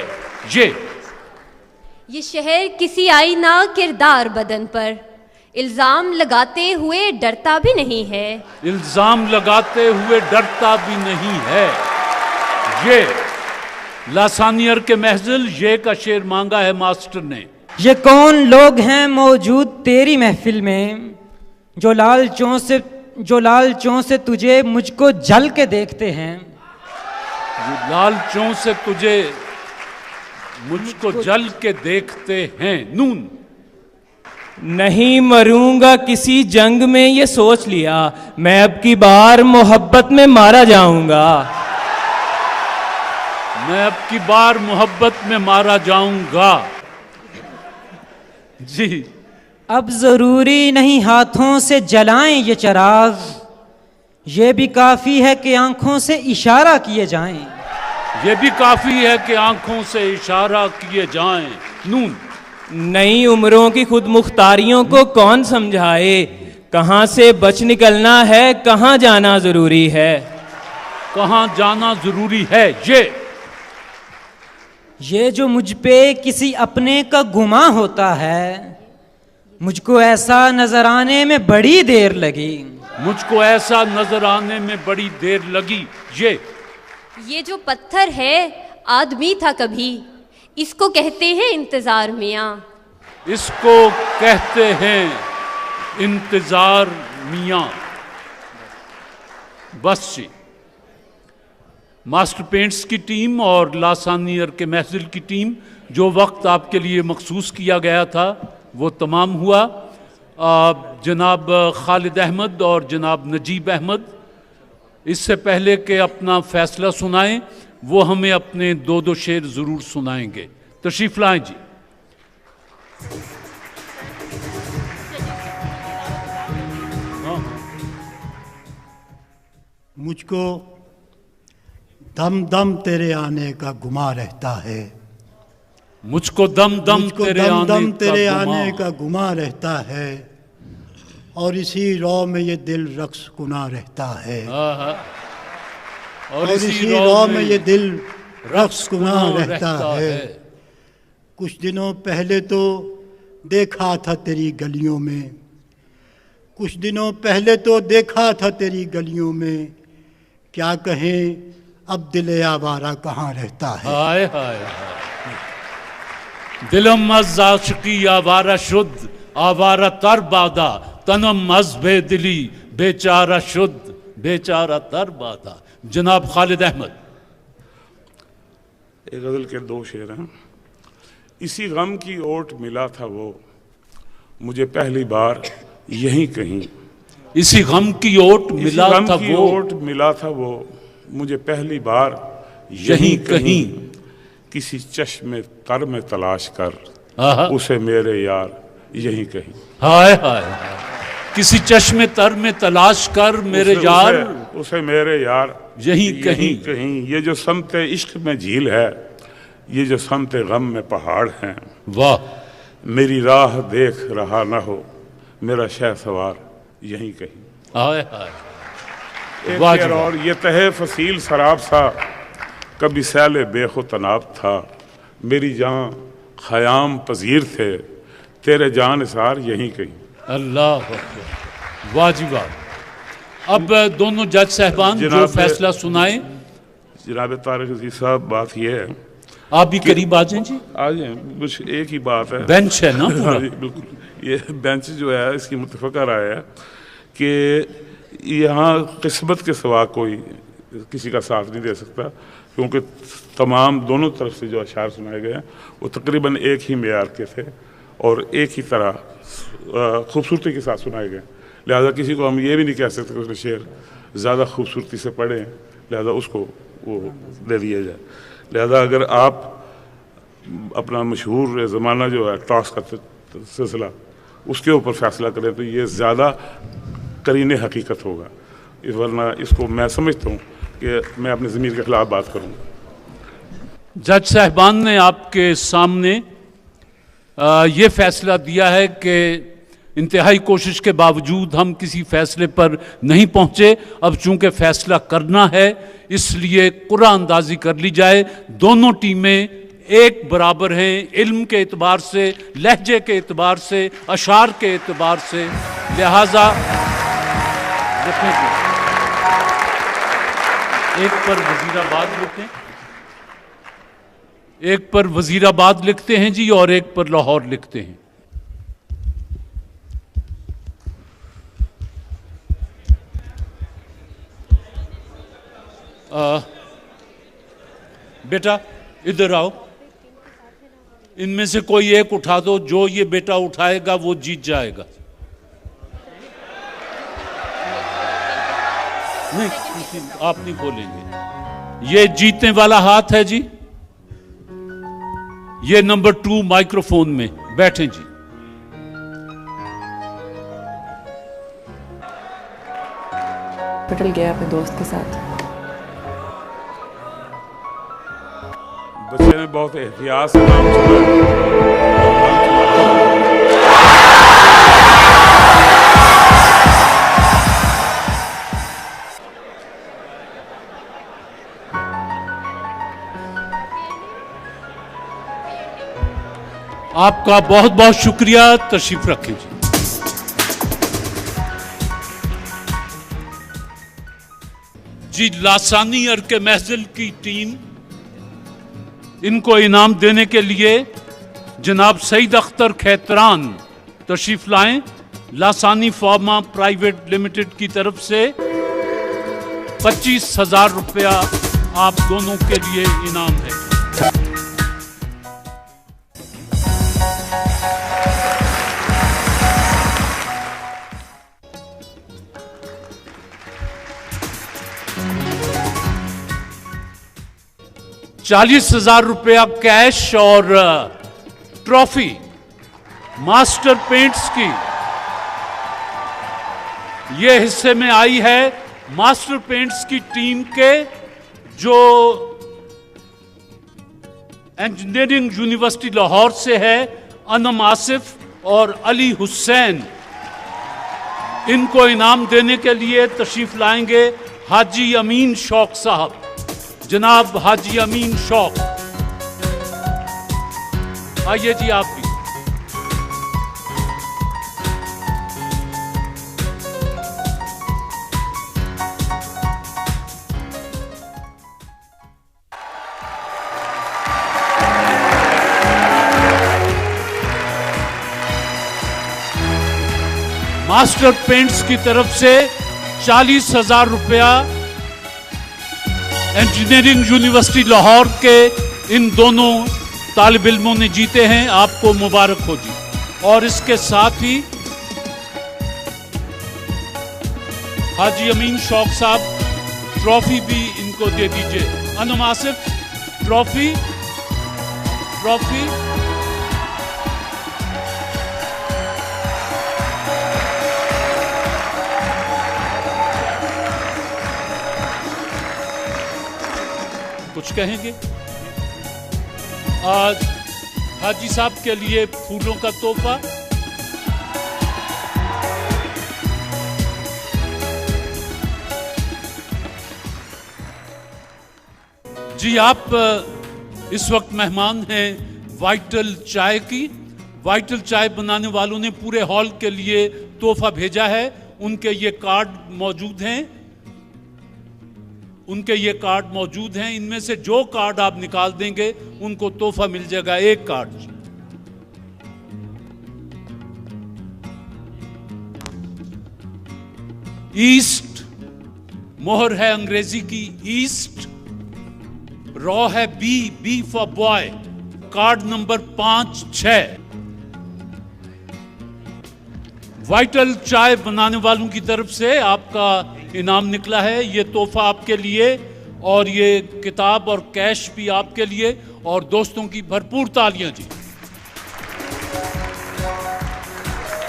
ये शहर किसी आईना किरदार बदन पर, इल्जाम लगाते हुए डरता भी नहीं है। इल्जाम लगाते हुए डरता भी नहीं है। ये लासानियर के महजिल ये का शेर मांगा है मास्टर ने। ये कौन लोग हैं मौजूद तेरी महफिल में, जो लालचों से तुझे मुझको जल के देखते हैं। जो लालचों से तुझे मुझको जल के देखते हैं। नून। नहीं मरूंगा किसी जंग में ये सोच लिया, मैं अब की बार मोहब्बत में मारा जाऊंगा। मैं अब की बार मोहब्बत में मारा जाऊंगा। जी। अब जरूरी नहीं हाथों से जलाएं ये चिराग, ये भी काफी है कि आंखों से इशारा किए जाएं। ये भी काफी है कि आंखों से इशारा किए जाएं। नून। नई उम्रों की खुद मुख्तारियों को कौन समझाए, कहां से बच निकलना है, कहां जाना जरूरी है। कहां जाना जरूरी है। ये जो मुझ पे किसी अपने का गुमा होता है, मुझको ऐसा नजर आने में बड़ी देर लगी। मुझको ऐसा नजर आने में बड़ी देर लगी। ये जो पत्थर है आदमी था कभी, इसको कहते हैं इंतजार मियाँ। इसको कहते हैं इंतजार मियाँ। बस जी। मास्टर पेंट्स की टीम और लासानियर के महजिल की टीम, जो वक्त आपके लिए मखसूस किया गया था वो तमाम हुआ। जनाब खालिद अहमद और जनाब नजीब अहमद इससे पहले कि अपना फैसला सुनाएं, वो हमें अपने 2-2 शेर ज़रूर सुनाएंगे। तशरीफ लाएं जी। मुझको दम दम तेरे आने का गुमा रहता है, मुझको दम दम तेरे आने का गुमा रहता है, और इसी रौ में ये दिल रक्स कुना रहता है, और इसी रौ में ये दिल रक्स कुना रहता है। कुछ दिनों पहले तो देखा था तेरी गलियों में, कुछ दिनों पहले तो देखा था तेरी गलियों में, क्या कहें अब दिल आवारा कहाँ रहता है। हाय हाय दिलम मज़ आशिकी आवारा शुद्ध, आवारा तर बादा, तनम मज़ बेदिली, बेचारा शुद्ध, बेचारा तर बादा। जनाब खालिद अहमद। एक गज़ल के 2 शेर हैं। इसी गम की ओट मिला था वो मुझे पहली बार यहीं कहीं, इसी गम की ओट मिला था वो, ओट मिला था वो मुझे पहली बार यहीं कहीं, किसी चश्मे तर में तलाश कर उसे मेरे यार यहीं कहीं। हाय हाय किसी चश्मे तर में तलाश कर मेरे यार उसे मेरे यार यहीं कहीं कहीं। ये जो समते इश्क में झील है, ये जो समते गम में पहाड़ हैं, वाह मेरी राह देख रहा ना हो मेरा शहसवार यहीं कहीं। हाय हाय एक और ये तहे फसील शराब सा कभी सैले बेखो तनाब था, मेरी जान खयाम पजीर थे तेरे जान सार यहीं कहीं। अल्लाह वाजिबा। अब दोनों जज साहबान जो फैसला सुनाए। जनाब तारिक अजीज साहब, बात ये है, आप भी करीब आ जाएं जी। आ जाए, कुछ एक ही बात है। बेंच है ना पूरा? बिल्कुल। ये बेंच जो है इसकी मुतफ़क़ा राय है कि यहाँ किस्मत के सिवा कोई किसी का साथ नहीं दे सकता, क्योंकि तमाम दोनों तरफ से जो अशार सुनाए गए हैं वो तकरीबन एक ही मेयार के थे और एक ही तरह खूबसूरती के साथ सुनाए गए। लिहाजा किसी को हम ये भी नहीं कह सकते कि उसने शेर ज़्यादा खूबसूरती से पढ़े, लिहाजा उसको वो दे दिया जाए। लिहाजा अगर आप अपना मशहूर ज़माना जो है टॉस का सिलसिला उसके ऊपर फैसला करें तो ये ज़्यादा करीने हकीकत होगा, वरना इसको मैं समझता हूँ कि मैं अपने ज़मीर के ख़िलाफ़ बात करूँगा। जज साहबान ने आपके सामने ये फैसला दिया है कि इंतहाई कोशिश के बावजूद हम किसी फैसले पर नहीं पहुँचे। अब चूँकि फैसला करना है इसलिए कुरा अंदाजी कर ली जाए। दोनों टीमें एक बराबर हैं, इल्म के एतबार से, लहजे के एतबार से, अशार के एतबार से, लिहाजा एक पर वजीराबाद लिखें, एक पर वजीराबाद लिखते हैं जी और एक पर लाहौर लिखते हैं। बेटा इधर आओ, इनमें से कोई एक उठा दो, जो ये बेटा उठाएगा वो जीत जाएगा। नहीं आप नहीं खोलेंगे, ये जीतने वाला हाथ है जी। ये नंबर 2 माइक्रोफोन में बैठे जी। हॉस्पिटल गया अपने दोस्त के साथ। बच्चे ने बहुत एहतियात से नाम चुना। आपका बहुत बहुत शुक्रिया। तशरीफ रखें जी। जी लासानी अर्के महजिल की टीम, इनको इनाम देने के लिए जनाब सईद अख्तर खैतरान तशरीफ लाएं। लासानी फार्मा प्राइवेट लिमिटेड की तरफ से 25,000 रुपया आप दोनों के लिए इनाम है। 40,000 रुपया कैश और ट्रॉफी मास्टर पेंट्स की ये हिस्से में आई है मास्टर पेंट्स की टीम के जो इंजीनियरिंग यूनिवर्सिटी लाहौर से है, अनम आसिफ और अली हुसैन। इनको इनाम देने के लिए तशरीफ लाएंगे हाजी अमीन शौक साहब। जनाब हाजी अमीन शौक, आइए जी आप भी। मास्टर पेंट्स की तरफ से 40,000 रुपया इंजीनियरिंग यूनिवर्सिटी लाहौर के इन दोनों तालिब इल्मों ने जीते हैं। आपको मुबारक हो जी। और इसके साथ ही हाजी अमीन शौक साहब ट्रॉफी भी इनको दे दीजिए। अनम आसिफ ट्रॉफी कुछ कहेंगे? आज हाजी साहब के लिए फूलों का तोहफा। जी आप इस वक्त मेहमान हैं वाइटल चाय की। वाइटल चाय बनाने वालों ने पूरे हॉल के लिए तोहफा भेजा है। उनके ये कार्ड मौजूद हैं। इनमें से जो कार्ड आप निकाल देंगे उनको तोहफा मिल जाएगा। एक कार्ड ईस्ट, मोहर है अंग्रेजी की ईस्ट, रॉ है B for boy, card number 5-6। Vital चाय बनाने वालों की तरफ से आपका इनाम निकला है। ये तोहफा आपके लिए और ये किताब और कैश भी आपके लिए। और दोस्तों की भरपूर तालियां जी।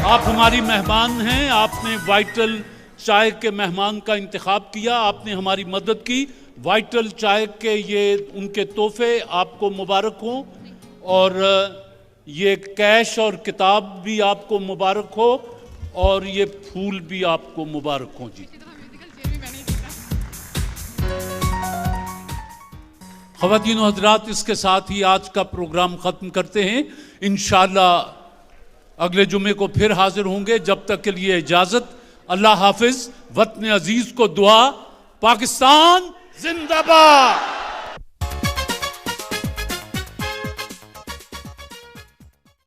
आप हमारी मेहमान हैं। आपने वाइटल चाय के मेहमान का इंतखाब किया, आपने हमारी मदद की। वाइटल चाय के ये उनके तोहफे आपको मुबारक हो और ये कैश और किताब भी आपको मुबारक हो और ये फूल भी आपको मुबारक हो जी। ख़वातीन और हज़रात, इसके साथ ही आज का प्रोग्राम ख़त्म करते हैं। इंशाअल्लाह अगले जुमे को फिर हाजिर होंगे। जब तक के लिए इजाज़त। अल्लाह हाफिज़। वतन अजीज़ को दुआ। पाकिस्तान जिंदाबाद।